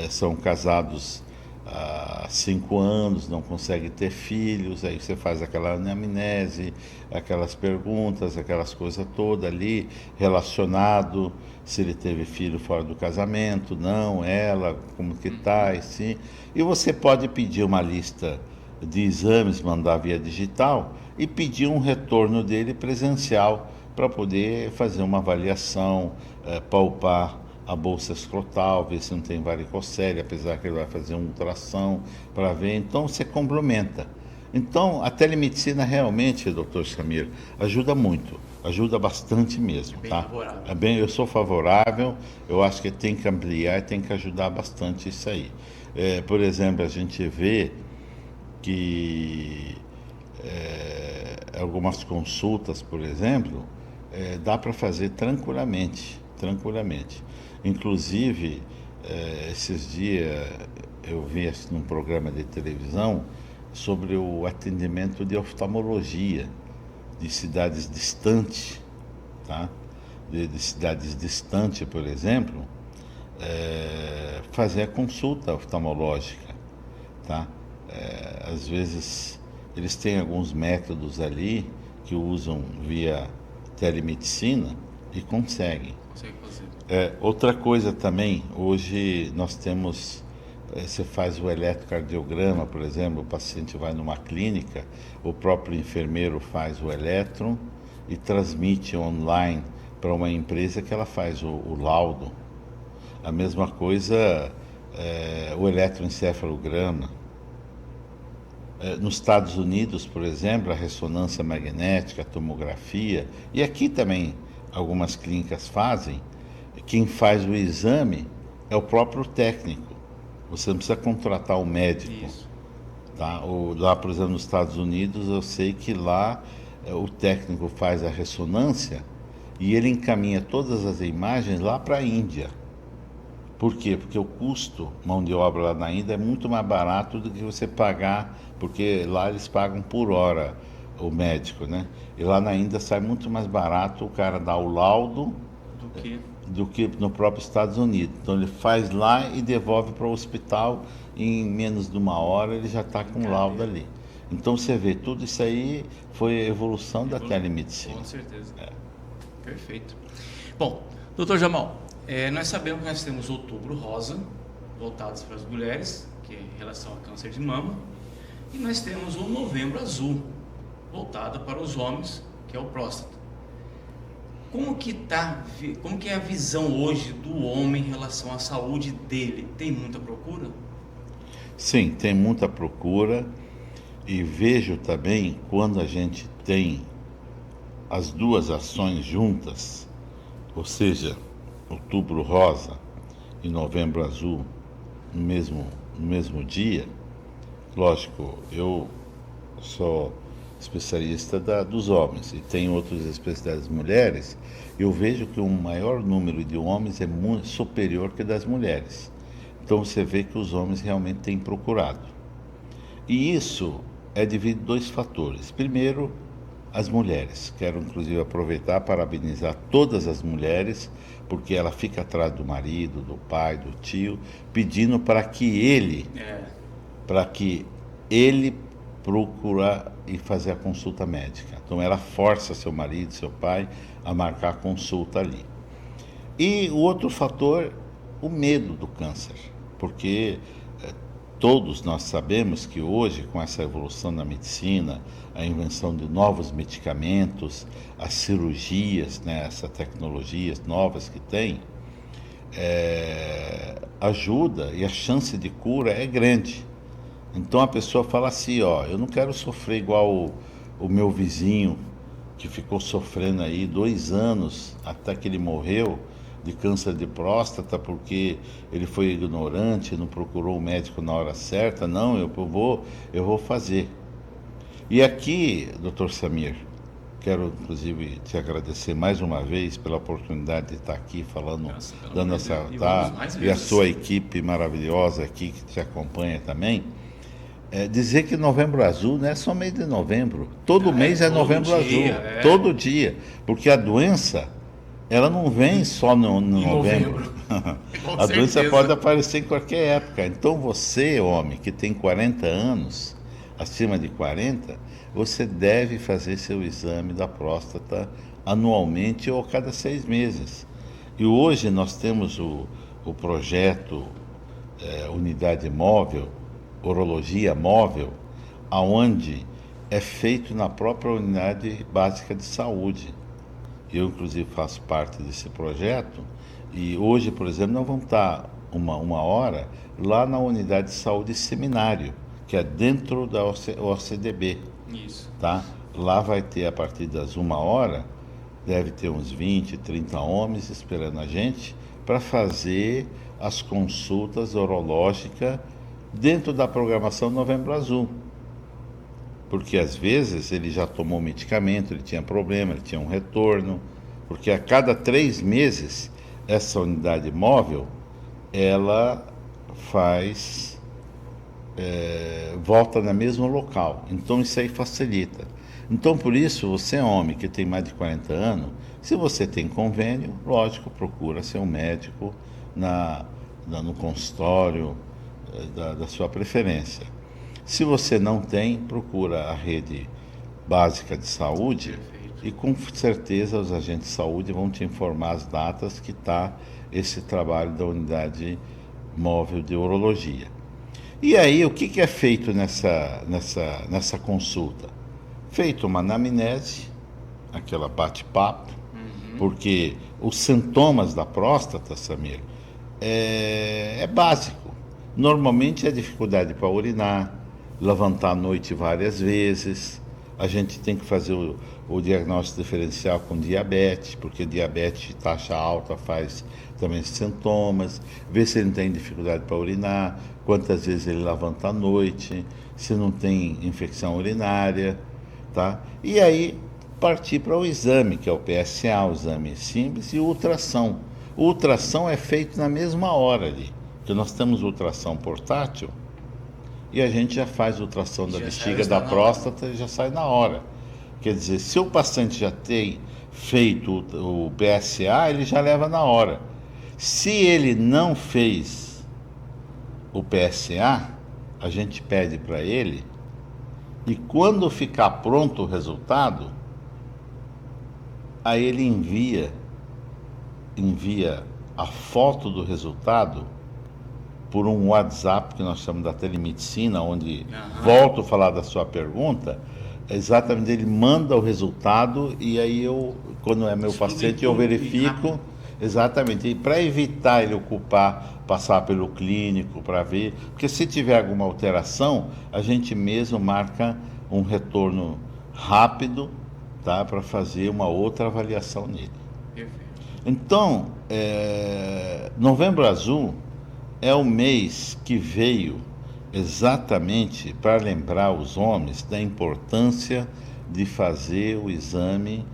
são casados há 5 anos, não conseguem ter filhos, aí você faz aquela anamnese, aquelas perguntas, aquelas coisas todas ali, relacionado, se ele teve filho fora do casamento, não, ela, como que está, e sim. E você pode pedir uma lista de exames, mandar via digital e pedir um retorno dele presencial para poder fazer uma avaliação, palpar a bolsa escrotal, ver se não tem varicocele, apesar que ele vai fazer um ultrassom para ver. Então, você complementa. Então, a telemedicina realmente, doutor Samir, ajuda muito, ajuda bastante mesmo, tá? Eu sou favorável, eu acho que tem que ampliar, tem que ajudar bastante isso aí. Por exemplo, a gente vê que algumas consultas, por exemplo, dá para fazer tranquilamente. Inclusive, esses dias eu vi num programa de televisão sobre o atendimento de oftalmologia de cidades distantes, tá? De cidades distantes, por exemplo, fazer a consulta oftalmológica, tá? Às vezes eles têm alguns métodos ali que usam via telemedicina e conseguem. Outra coisa também, hoje nós temos você faz o eletrocardiograma, por exemplo, o paciente vai numa clínica, o próprio enfermeiro faz o elétron e transmite online para uma empresa que ela faz o laudo. A mesma coisa, o eletroencefalograma. Nos Estados Unidos, por exemplo, a ressonância magnética, a tomografia, e aqui também algumas clínicas fazem, quem faz o exame é o próprio técnico. Você não precisa contratar um médico. Isso. Tá? Lá, por exemplo, nos Estados Unidos, eu sei que lá o técnico faz a ressonância e ele encaminha todas as imagens lá para a Índia. Por quê? Porque o custo, mão de obra lá na Índia, é muito mais barato do que você pagar, porque lá eles pagam por hora o médico, né? E lá na Índia sai muito mais barato o cara dar o laudo do que no próprio Estados Unidos. Então ele faz lá e devolve para o hospital, e em menos de uma hora ele já está com o laudo ali. Então você vê, tudo isso aí foi a evolução da telemedicina. Com certeza. Perfeito. Bom, doutor Jamal, nós sabemos que nós temos Outubro Rosa, voltados para as mulheres, que é em relação ao câncer de mama, e nós temos o Novembro Azul, voltado para os homens, que é o próstata. Como que é a visão hoje do homem em relação à saúde dele? Tem muita procura? Sim, tem muita procura, e vejo também quando a gente tem as duas ações juntas, ou seja, Outubro Rosa e Novembro Azul no mesmo dia. Lógico, eu sou especialista dos homens e tem outras especialidades das mulheres. Eu vejo que o maior número de homens é muito superior que das mulheres. Então você vê que os homens realmente têm procurado. E isso é devido a dois fatores. Primeiro, as mulheres. Quero inclusive aproveitar para parabenizar todas as mulheres, porque ela fica atrás do marido, do pai, do tio, pedindo para que ele procura e fazer a consulta médica. Então ela força seu marido, seu pai a marcar a consulta ali. E o outro fator, o medo do câncer, porque todos nós sabemos que hoje, com essa evolução da medicina, a invenção de novos medicamentos, as cirurgias, né, essas tecnologias novas que tem, ajuda, e a chance de cura é grande. Então a pessoa fala assim, ó, eu não quero sofrer igual o meu vizinho, que ficou sofrendo aí 2 anos até que ele morreu de câncer de próstata porque ele foi ignorante, não procurou o médico na hora certa. Não, eu vou fazer. E aqui, doutor Samir, quero inclusive te agradecer mais uma vez pela oportunidade de estar aqui falando, dando essa, e a sua equipe maravilhosa aqui que te acompanha também. Dizer que Novembro Azul não é só mês de novembro, todo mês é Novembro Azul, todo dia, porque a doença, ela não vem só no novembro. A doença pode aparecer em qualquer época. Então você, homem, que tem 40 anos, acima de 40, você deve fazer seu exame da próstata anualmente ou a cada 6 meses. E hoje nós temos o projeto Unidade Móvel, Urologia Móvel, aonde é feito na própria Unidade Básica de Saúde. Eu, inclusive, faço parte desse projeto e hoje, por exemplo, nós vamos estar uma hora lá na Unidade de Saúde Seminário, que é dentro da OCDB. Isso. Tá? Lá vai ter, a partir das 1h, deve ter uns 20, 30 homens esperando a gente para fazer as consultas urológicas dentro da programação Novembro Azul. Porque às vezes ele já tomou medicamento, ele tinha problema, ele tinha um retorno, porque a cada 3 meses essa unidade móvel, ela volta no mesmo local. Então isso aí facilita. Então por isso, você homem que tem mais de 40 anos, se você tem convênio, lógico, procura ser um médico no consultório da sua preferência. Se você não tem, procura a rede básica de saúde. Perfeito. E com certeza os agentes de saúde vão te informar as datas que está esse trabalho da unidade móvel de urologia. E aí, o que é feito nessa consulta? Feito uma anamnese, aquela bate-papo, porque os sintomas da próstata, Samir, é básico. Normalmente é dificuldade para urinar, levantar à noite várias vezes. A gente tem que fazer o diagnóstico diferencial com diabetes, porque diabetes de taxa alta faz também sintomas, ver se ele não tem dificuldade para urinar, quantas vezes ele levanta à noite, se não tem infecção urinária, tá? E aí partir para o exame, que é o PSA, o exame simples, e o ultrassom. O ultrassom é feito na mesma hora ali, porque nós temos ultrassom portátil e a gente já faz ultrassom da bexiga, da próstata e já sai na hora. Quer dizer, se o paciente já tem feito o PSA, ele já leva na hora. Se ele não fez o PSA, a gente pede para ele, e quando ficar pronto o resultado, aí ele envia a foto do resultado por um WhatsApp, que nós chamamos da telemedicina, onde, volto a falar da sua pergunta, exatamente, ele manda o resultado e aí eu, quando é meu paciente, eu verifico, exatamente, e para evitar ele passar pelo clínico para ver, porque se tiver alguma alteração, a gente mesmo marca um retorno rápido, tá, para fazer uma outra avaliação nele. Então, Novembro Azul é o mês que veio exatamente para lembrar os homens da importância de fazer o exame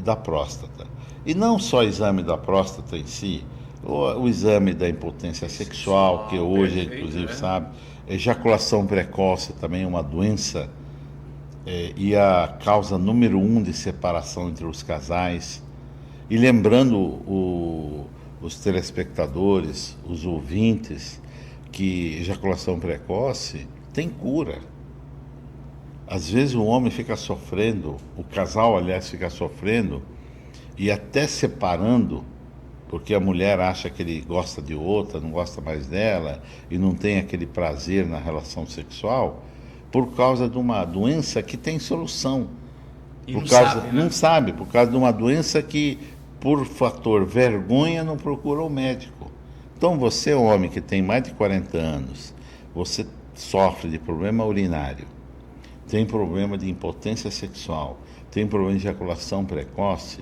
da próstata. E não só o exame da próstata em si, o exame da impotência sexual, que hoje, inclusive, sabe, ejaculação precoce também é uma doença e a causa número 1 de separação entre os casais. E lembrando os telespectadores, os ouvintes, que ejaculação precoce tem cura. Às vezes o homem fica sofrendo, o casal, aliás, fica sofrendo e até separando, porque a mulher acha que ele gosta de outra, não gosta mais dela e não tem aquele prazer na relação sexual, por causa de uma doença que tem solução. Não sabe, por causa de uma doença que, por fator vergonha, não procura o médico. Então você, homem que tem mais de 40 anos, você sofre de problema urinário, tem problema de impotência sexual, tem problema de ejaculação precoce,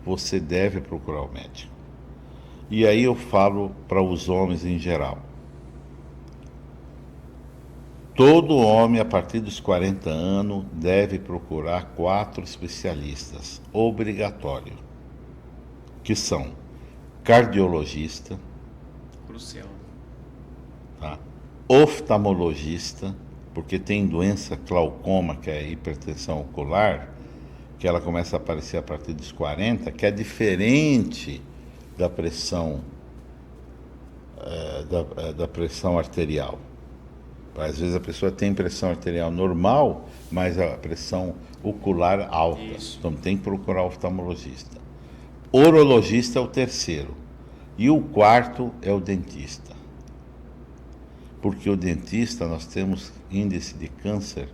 você deve procurar o médico. E aí eu falo para os homens em geral. Todo homem a partir dos 40 anos deve procurar 4 especialistas, obrigatório, que são cardiologista, crucial, tá? Oftalmologista, porque tem doença glaucoma, que é a hipertensão ocular, que ela começa a aparecer a partir dos 40, que é diferente da pressão da pressão arterial. Às vezes a pessoa tem pressão arterial normal, mas a pressão ocular alta. Isso. Então tem que procurar o oftalmologista. Urologista é o terceiro. E o quarto é o dentista. Porque o dentista, nós temos índice de câncer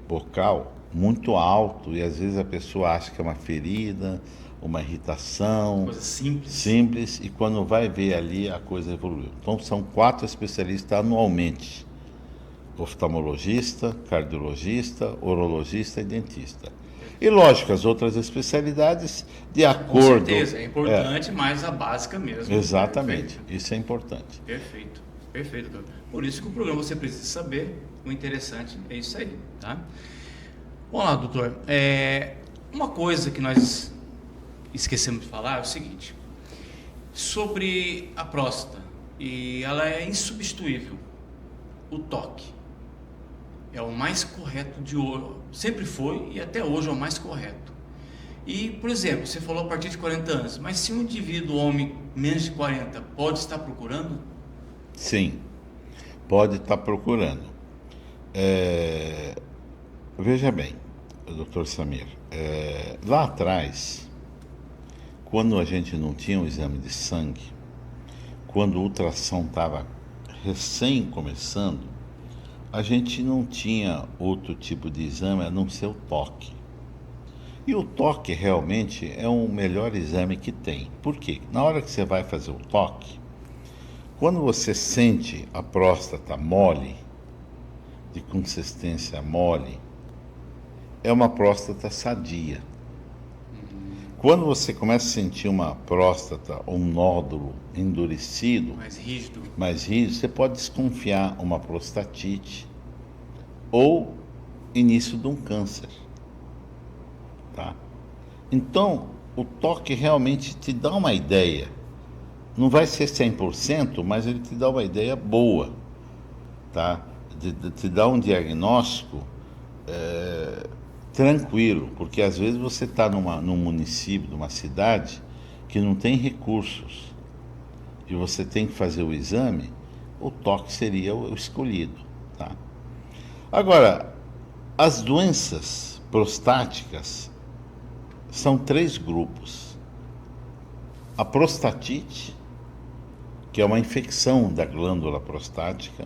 bucal muito alto e às vezes a pessoa acha que é uma ferida, uma irritação. Coisa simples. Simples, e quando vai ver ali a coisa evoluiu. Então são 4 especialistas anualmente. Oftalmologista, cardiologista, urologista e dentista. E lógico, as outras especialidades de acordo... Com certeza, é importante, mas a básica mesmo. Exatamente, isso é importante. Perfeito, perfeito, doutor. Por isso que o programa você precisa saber, o interessante é isso aí, tá? Vamos lá, doutor. Uma coisa que nós esquecemos de falar é o seguinte, sobre a próstata, e ela é insubstituível, o toque. É o mais correto de hoje, sempre foi e até hoje é o mais correto. E, por exemplo, você falou a partir de 40 anos, mas se um indivíduo, homem, menos de 40, pode estar procurando? Sim, pode estar procurando. Veja bem, doutor Samir, lá atrás, quando a gente não tinha um exame de sangue, quando o ultrassom estava recém começando, a gente não tinha outro tipo de exame a não ser o toque. E o toque realmente é o melhor exame que tem. Por quê? Na hora que você vai fazer o toque, quando você sente a próstata mole, de consistência mole, é uma próstata sadia. Quando você começa a sentir uma próstata ou um nódulo endurecido, mais rígido, você pode desconfiar uma prostatite ou início de um câncer. Tá? Então, o toque realmente te dá uma ideia. Não vai ser 100%, mas ele te dá uma ideia boa. Tá? Te dá um diagnóstico tranquilo, porque às vezes você está num município, numa cidade, que não tem recursos e você tem que fazer o exame, o toque seria o escolhido. Tá? Agora, as doenças prostáticas são 3 grupos. A prostatite, que é uma infecção da glândula prostática.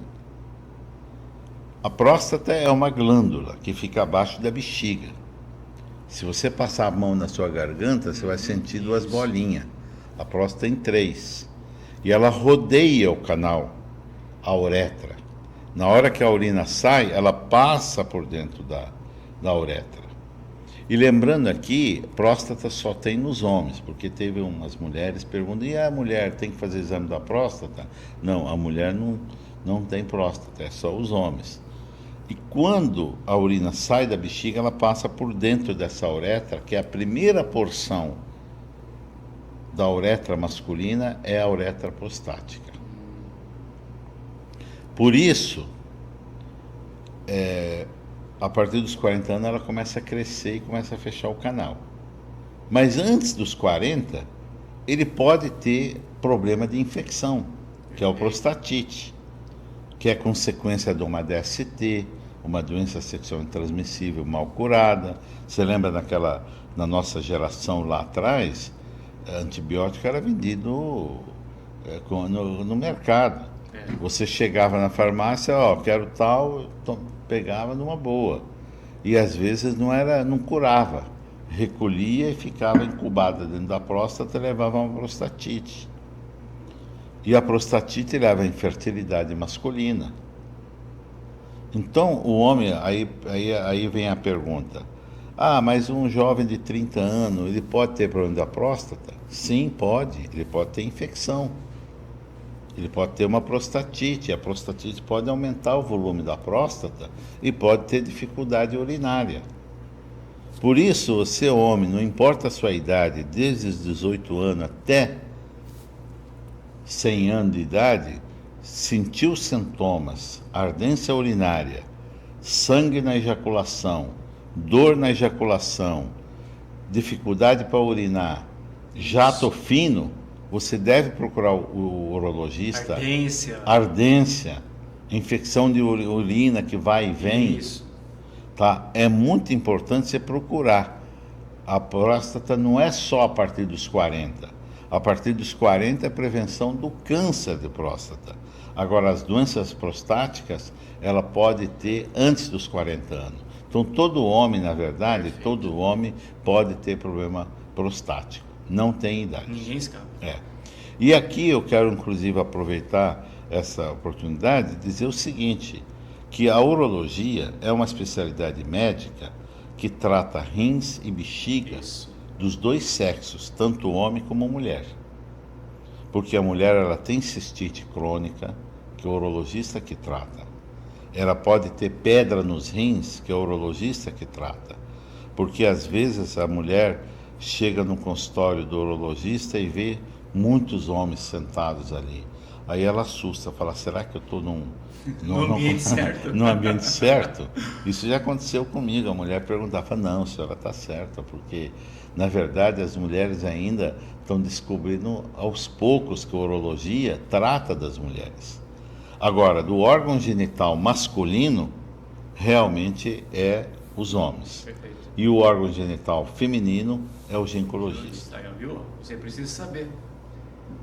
A próstata é uma glândula que fica abaixo da bexiga. Se você passar a mão na sua garganta, você vai sentir 2 bolinhas. A próstata tem 3. E ela rodeia o canal, a uretra. Na hora que a urina sai, ela passa por dentro da uretra. E lembrando aqui, próstata só tem nos homens, porque teve umas mulheres perguntando, e a mulher tem que fazer exame da próstata? Não, a mulher não tem próstata, é só os homens. E quando a urina sai da bexiga, ela passa por dentro dessa uretra, que é a primeira porção da uretra masculina, é a uretra prostática. Por isso, a partir dos 40 anos, ela começa a crescer e começa a fechar o canal. Mas antes dos 40, ele pode ter problema de infecção, que é o prostatite, que é consequência de uma DST, uma doença sexualmente transmissível mal curada. Você lembra na nossa geração lá atrás, antibiótico era vendido no mercado. Você chegava na farmácia, quero tal, pegava numa boa. E às vezes não curava. Recolhia e ficava incubada dentro da próstata e levava a uma prostatite. E a prostatite leva à infertilidade masculina. Então, o homem, aí vem a pergunta, mas um jovem de 30 anos, ele pode ter problema da próstata? Sim, pode. Ele pode ter infecção. Ele pode ter uma prostatite. A prostatite pode aumentar o volume da próstata e pode ter dificuldade urinária. Por isso, você homem, não importa a sua idade, desde os 18 anos até 100 anos de idade, sentiu sintomas, ardência urinária, sangue na ejaculação, dor na ejaculação, dificuldade para urinar, jato fino, você deve procurar o urologista. Ardência, infecção de urina que vai e vem. Isso. Tá? É muito importante você procurar. A próstata não é só a partir dos 40. A partir dos 40 é prevenção do câncer de próstata. Agora, as doenças prostáticas, ela pode ter antes dos 40 anos. Então, todo homem, na verdade, todo homem pode ter problema prostático. Não tem idade. Ninguém escapa. E aqui eu quero, inclusive, aproveitar essa oportunidade de dizer o seguinte, que a urologia é uma especialidade médica que trata rins e bexiga dos 2 sexos, tanto homem como mulher. Porque a mulher ela tem cistite crônica, que é o urologista que trata. Ela pode ter pedra nos rins, que é o urologista que trata. Porque às vezes a mulher chega no consultório do urologista e vê muitos homens sentados ali. Aí ela assusta, fala, será que eu estou num ambiente certo? No ambiente certo? Isso já aconteceu comigo. A mulher perguntava, não, a senhora está certa, porque na verdade as mulheres ainda estão descobrindo aos poucos que a urologia trata das mulheres. Agora, do órgão genital masculino, realmente é os homens. Perfeito. E o órgão genital feminino é o ginecologista. Aí, viu? Você precisa saber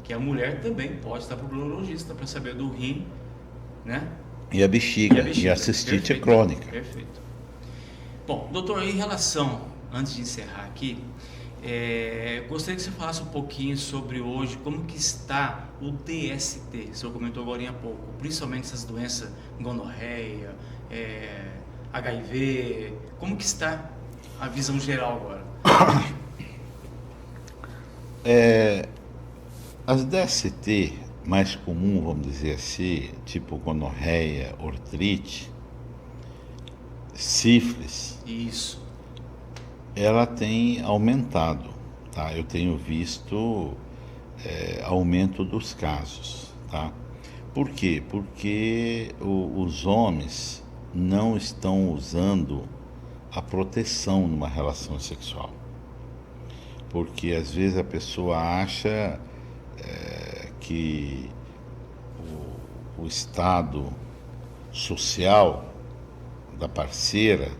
que a mulher também pode estar para o urologista para saber do rim, né? e a bexiga e a cistite Perfeito, crônica. Perfeito. Bom, doutor, em relação, antes de encerrar aqui, gostaria que você falasse um pouquinho sobre hoje, como que está o DST, o senhor comentou agora há pouco, principalmente essas doenças, gonorreia, HIV, como que está a visão geral agora? As DST mais comum, vamos dizer assim, tipo gonorreia, ortrite, sífilis, Isso. ela tem aumentado, tá? Eu tenho visto aumento dos casos, tá? Por quê? Porque os homens não estão usando a proteção numa relação sexual. Porque às vezes a pessoa acha que o estado social da parceira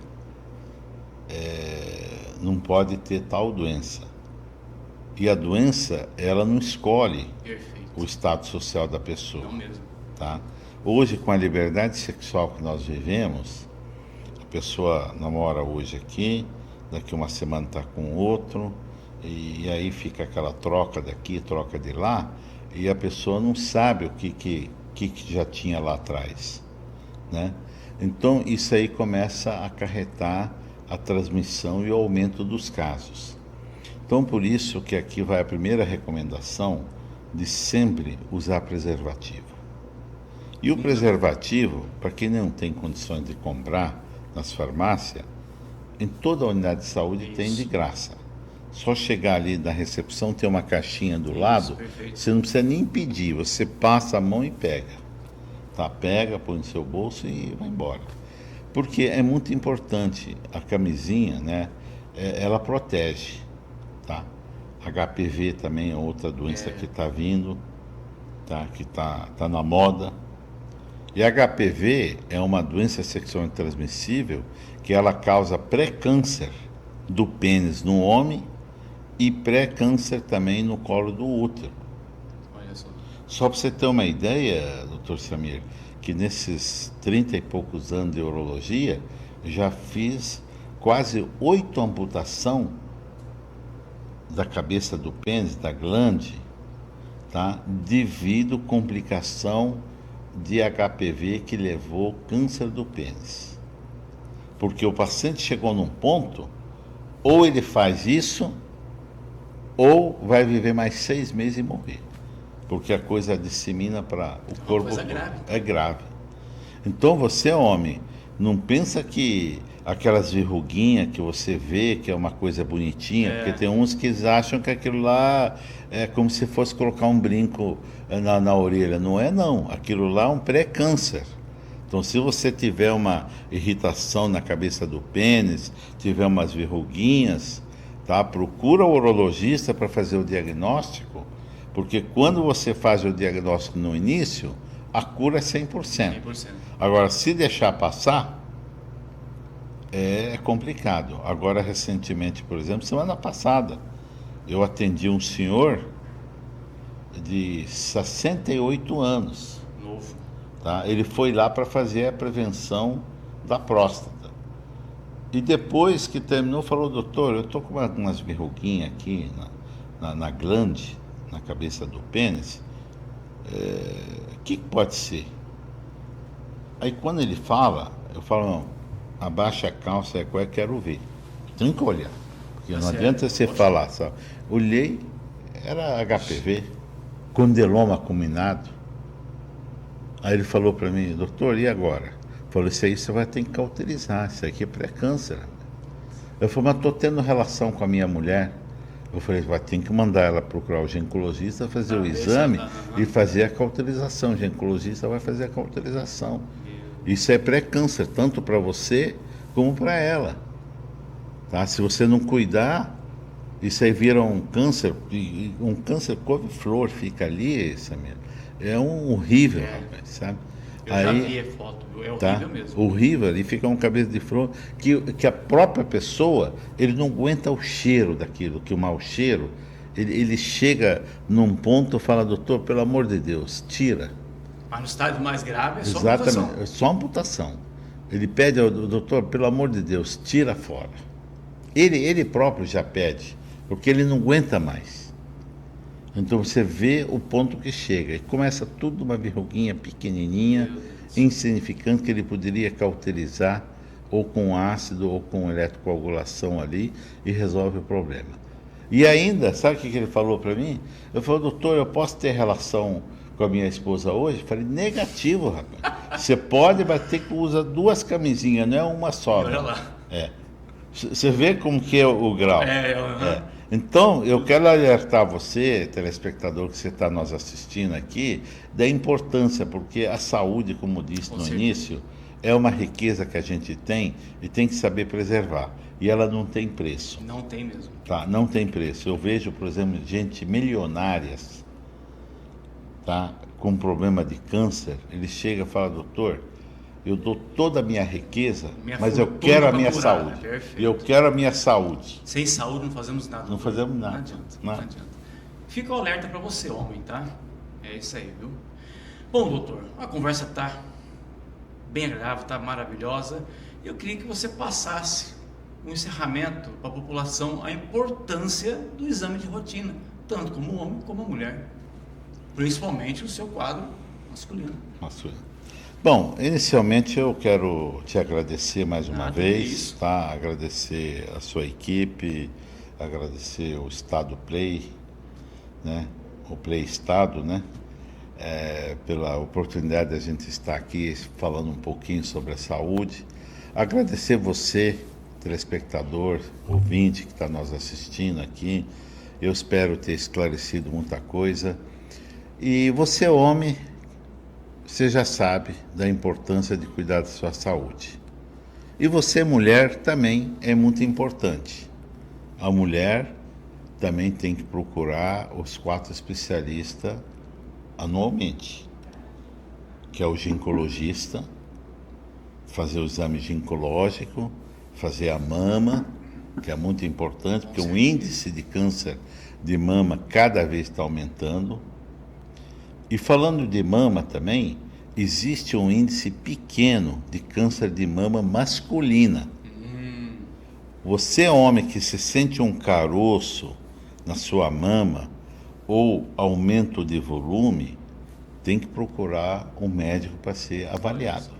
não pode ter tal doença. E a doença, ela não escolhe Perfeito. o estado social da pessoa. Não mesmo. Tá? Hoje, com a liberdade sexual que nós vivemos, a pessoa namora hoje aqui, daqui uma semana está com outro, e aí fica aquela troca daqui, troca de lá, e a pessoa não sabe o que já tinha lá atrás, né? Então, isso aí começa a acarretar a transmissão e o aumento dos casos. Então, por isso que aqui vai a primeira recomendação de sempre usar preservativo. E o preservativo, para quem não tem condições de comprar nas farmácias, em toda a unidade de saúde tem de graça. Só chegar ali na recepção, tem uma caixinha do lado, perfeito. você não precisa nem pedir, você passa a mão e pega. Tá? Pega, põe no seu bolso e vai embora. Porque é muito importante a camisinha, né? Ela protege, tá? HPV também é outra doença que está vindo, tá? Que tá na moda. E HPV é uma doença sexualmente transmissível que ela causa pré-câncer do pênis no homem e pré-câncer também no colo do útero. Olha só. Só para você ter uma ideia, doutor Samir, que nesses 30 e poucos anos de urologia, já fiz quase 8 amputações da cabeça do pênis, da glande, tá? Devido à complicação de HPV que levou câncer do pênis. Porque o paciente chegou num ponto, ou ele faz isso, ou vai viver mais 6 meses e morrer. Porque a coisa dissemina para o corpo todo. Grave. É grave. Então você, homem, não pensa que aquelas verruguinhas que você vê, que é uma coisa bonitinha, porque tem uns que acham que aquilo lá é como se fosse colocar um brinco na orelha. Não é não, aquilo lá é um pré-câncer. Então se você tiver uma irritação na cabeça do pênis, tiver umas verruguinhas, tá? Procura o urologista para fazer o diagnóstico, porque quando você faz o diagnóstico no início, a cura é 100%. 100%. Agora, se deixar passar, é complicado. Agora, recentemente, por exemplo, semana passada, eu atendi um senhor de 68 anos. Novo. Tá? Ele foi lá para fazer a prevenção da próstata. E depois que terminou, falou: doutor, eu estou com umas verruguinhas aqui na glande, na cabeça do pênis. O que pode ser? Aí quando ele fala, eu falo: não, abaixa a calça, quero ver. Tem que olhar. Porque não adianta você falar, sabe? Olhei, era HPV, condiloma combinado. Aí ele falou para mim: doutor, e agora? Falou: isso aí você vai ter que cauterizar, isso aqui é pré-câncer. Eu falei: mas estou tendo relação com a minha mulher. Eu falei: vai ter que mandar ela procurar o ginecologista, fazer o exame e fazer a cauterização. O ginecologista vai fazer a cauterização. Isso é pré-câncer, tanto para você como para ela. Tá? Se você não cuidar, isso aí vira um câncer couve-flor, fica ali, Samir. É um horrível, rapaz, sabe? Eu já vi a foto, é horrível mesmo. Horrível, ali fica um cabeça de flor que a própria pessoa, ele não aguenta o cheiro daquilo, que o mau cheiro, ele chega num ponto e fala: doutor, pelo amor de Deus, tira. Mas no estádio mais grave é só Exatamente, amputação. é só amputação. Ele pede ao doutor, pelo amor de Deus, tira fora. Ele próprio já pede, porque ele não aguenta mais. Então você vê o ponto que chega. E começa tudo uma verruguinha pequenininha, insignificante, que ele poderia cauterizar ou com ácido ou com eletrocoagulação ali e resolve o problema. E ainda, sabe o que ele falou para mim? Eu falei, doutor, eu posso ter relação com a minha esposa hoje? Eu falei, negativo, rapaz. Você pode, mas tem que usar 2 camisinhas, não é uma só. Olha Né? lá. É. Você vê como que é o grau. É. Então, eu quero alertar você, telespectador que você está nos assistindo aqui, da importância, porque a saúde, como disse no início, é uma riqueza que a gente tem e tem que saber preservar. E ela não tem preço. Não tem mesmo. Tá? Não tem preço. Eu vejo, por exemplo, gente milionárias, tá? Com problema de câncer, ele chega e fala, doutor, eu dou toda a minha riqueza, mas eu quero a minha saúde. Eu quero a minha saúde. Sem saúde não fazemos nada. Não fazemos nada. Não adianta. Não adianta. Fica o alerta para você, homem, tá? É isso aí, viu? Bom, doutor, a conversa tá bem agradável, tá maravilhosa. Eu queria que você passasse um encerramento para a população, a importância do exame de rotina, tanto como o homem como a mulher. Principalmente o seu quadro masculino. Bom, inicialmente eu quero te agradecer mais uma vez, tá? Agradecer a sua equipe, agradecer o Estado Play, né? O Play Estado, né? Pela oportunidade de a gente estar aqui falando um pouquinho sobre a saúde. Agradecer você, telespectador, ouvinte que está nos assistindo aqui. Eu espero ter esclarecido muita coisa. E você, homem, você já sabe da importância de cuidar da sua saúde. E você, mulher, também é muito importante. A mulher também tem que procurar os 4 especialistas anualmente, que é o ginecologista, fazer o exame ginecológico, fazer a mama, que é muito importante, porque o índice de câncer de mama cada vez está aumentando. E falando de mama também, existe um índice pequeno de câncer de mama masculina. Você, homem, que se sente um caroço na sua mama ou aumento de volume, tem que procurar um médico para ser avaliado.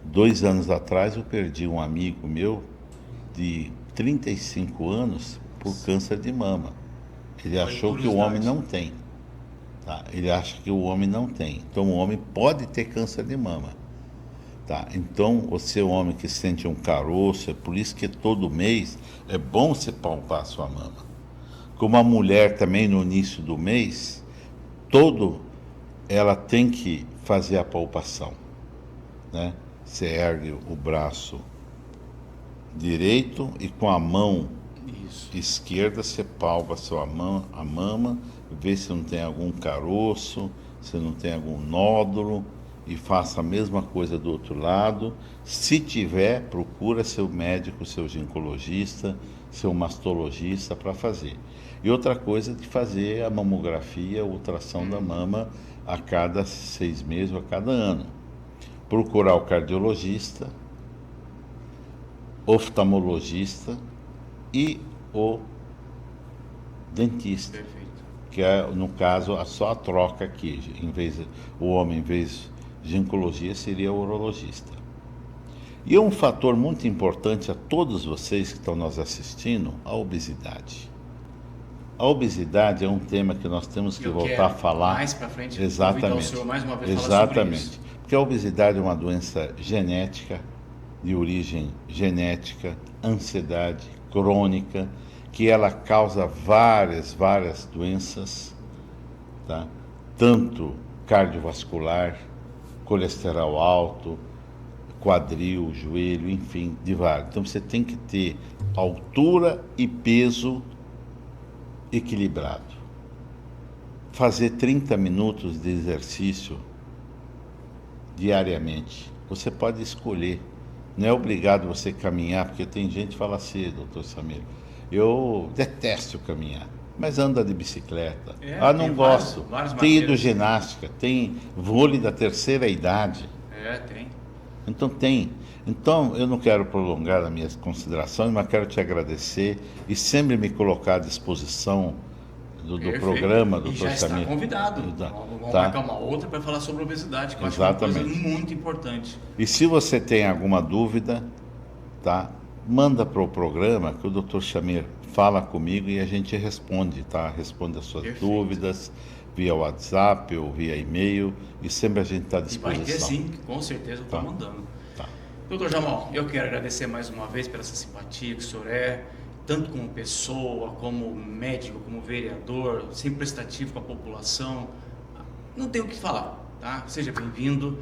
2 anos atrás eu perdi um amigo meu de 35 anos por câncer de mama. Ele achou que o homem não tem. Tá? Ele acha que o homem não tem. Então o homem pode ter câncer de mama. Tá? Então você, homem que sente um caroço, é por isso que todo mês é bom você palpar a sua mama. Como a mulher também no início do mês, ela tem que fazer a palpação. Né? Você ergue o braço direito e com a mão esquerda você palpa a mama, vê se não tem algum caroço, se não tem algum nódulo, e faça a mesma coisa do outro lado. Se tiver, procura seu médico, seu ginecologista, seu mastologista para fazer. E outra coisa de fazer a mamografia, a ultrassom da mama a cada 6 meses ou a cada ano. Procurar o cardiologista, oftalmologista e o dentista. Perfeito. Que é, no caso, só a troca aqui. O homem, em vez de ginecologia, seria o urologista. E um fator muito importante a todos vocês que estão nos assistindo, a obesidade. A obesidade é um tema que nós temos que voltar a falar. Mais para frente, exatamente. O senhor mais uma vez falar sobre isso. Porque a obesidade é uma doença genética, de origem genética, ansiedade crônica, que ela causa várias doenças, tá? Tanto cardiovascular, colesterol alto, quadril, joelho, enfim, de vários. Então você tem que ter altura e peso equilibrado. Fazer 30 minutos de exercício diariamente. Você pode escolher. Não é obrigado você caminhar, porque tem gente que fala assim, doutor Samir, eu detesto caminhar. mas anda de bicicleta. Não tem gosto. vários Tem maneiras. hidroginástica, tem vôlei da terceira idade. Tem. Então tem. Então eu não quero prolongar as minhas considerações, mas quero te agradecer e sempre me colocar à disposição do programa, E já está convidado. Vamos Tá. marcar uma outra para falar sobre obesidade, que eu Exatamente. acho que é uma coisa muito importante. E se você tem alguma dúvida, tá? Manda para o programa que o Dr. Chamir fala comigo e a gente responde, tá? Responde as suas Perfeito. dúvidas via WhatsApp ou via e-mail e sempre a gente está à E vai disposição. ter sim, com certeza eu estou Tá. mandando. Tá. Doutor Jamal, eu quero agradecer mais uma vez pela essa simpatia que o senhor é, tanto como pessoa, como médico, como vereador, sempre prestativo com a população. Não tenho o que falar, tá? Seja bem-vindo.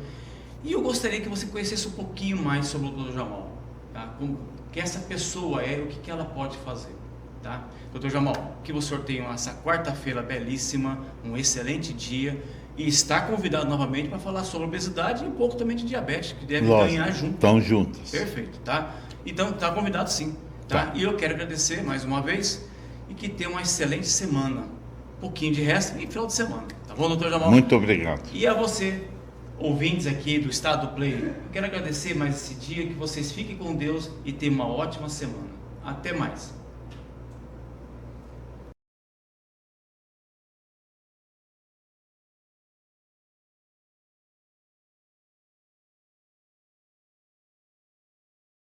E eu gostaria que você conhecesse um pouquinho mais sobre o Dr. Jamal, tá? Como que essa pessoa é, o que ela pode fazer, tá? Dr. Jamal, que o senhor tenha essa quarta-feira belíssima, um excelente dia e está convidado novamente para falar sobre obesidade e um pouco também de diabetes, que deve ganhar junto. Estão juntos. Perfeito, tá? Então, está convidado sim, tá? E eu quero agradecer mais uma vez e que tenha uma excelente semana. Um pouquinho de resto e final de semana, tá bom, doutor Jamal? Muito obrigado. E a você, ouvintes aqui do Estado Play, eu quero agradecer mais esse dia, que vocês fiquem com Deus e tenham uma ótima semana. Até mais.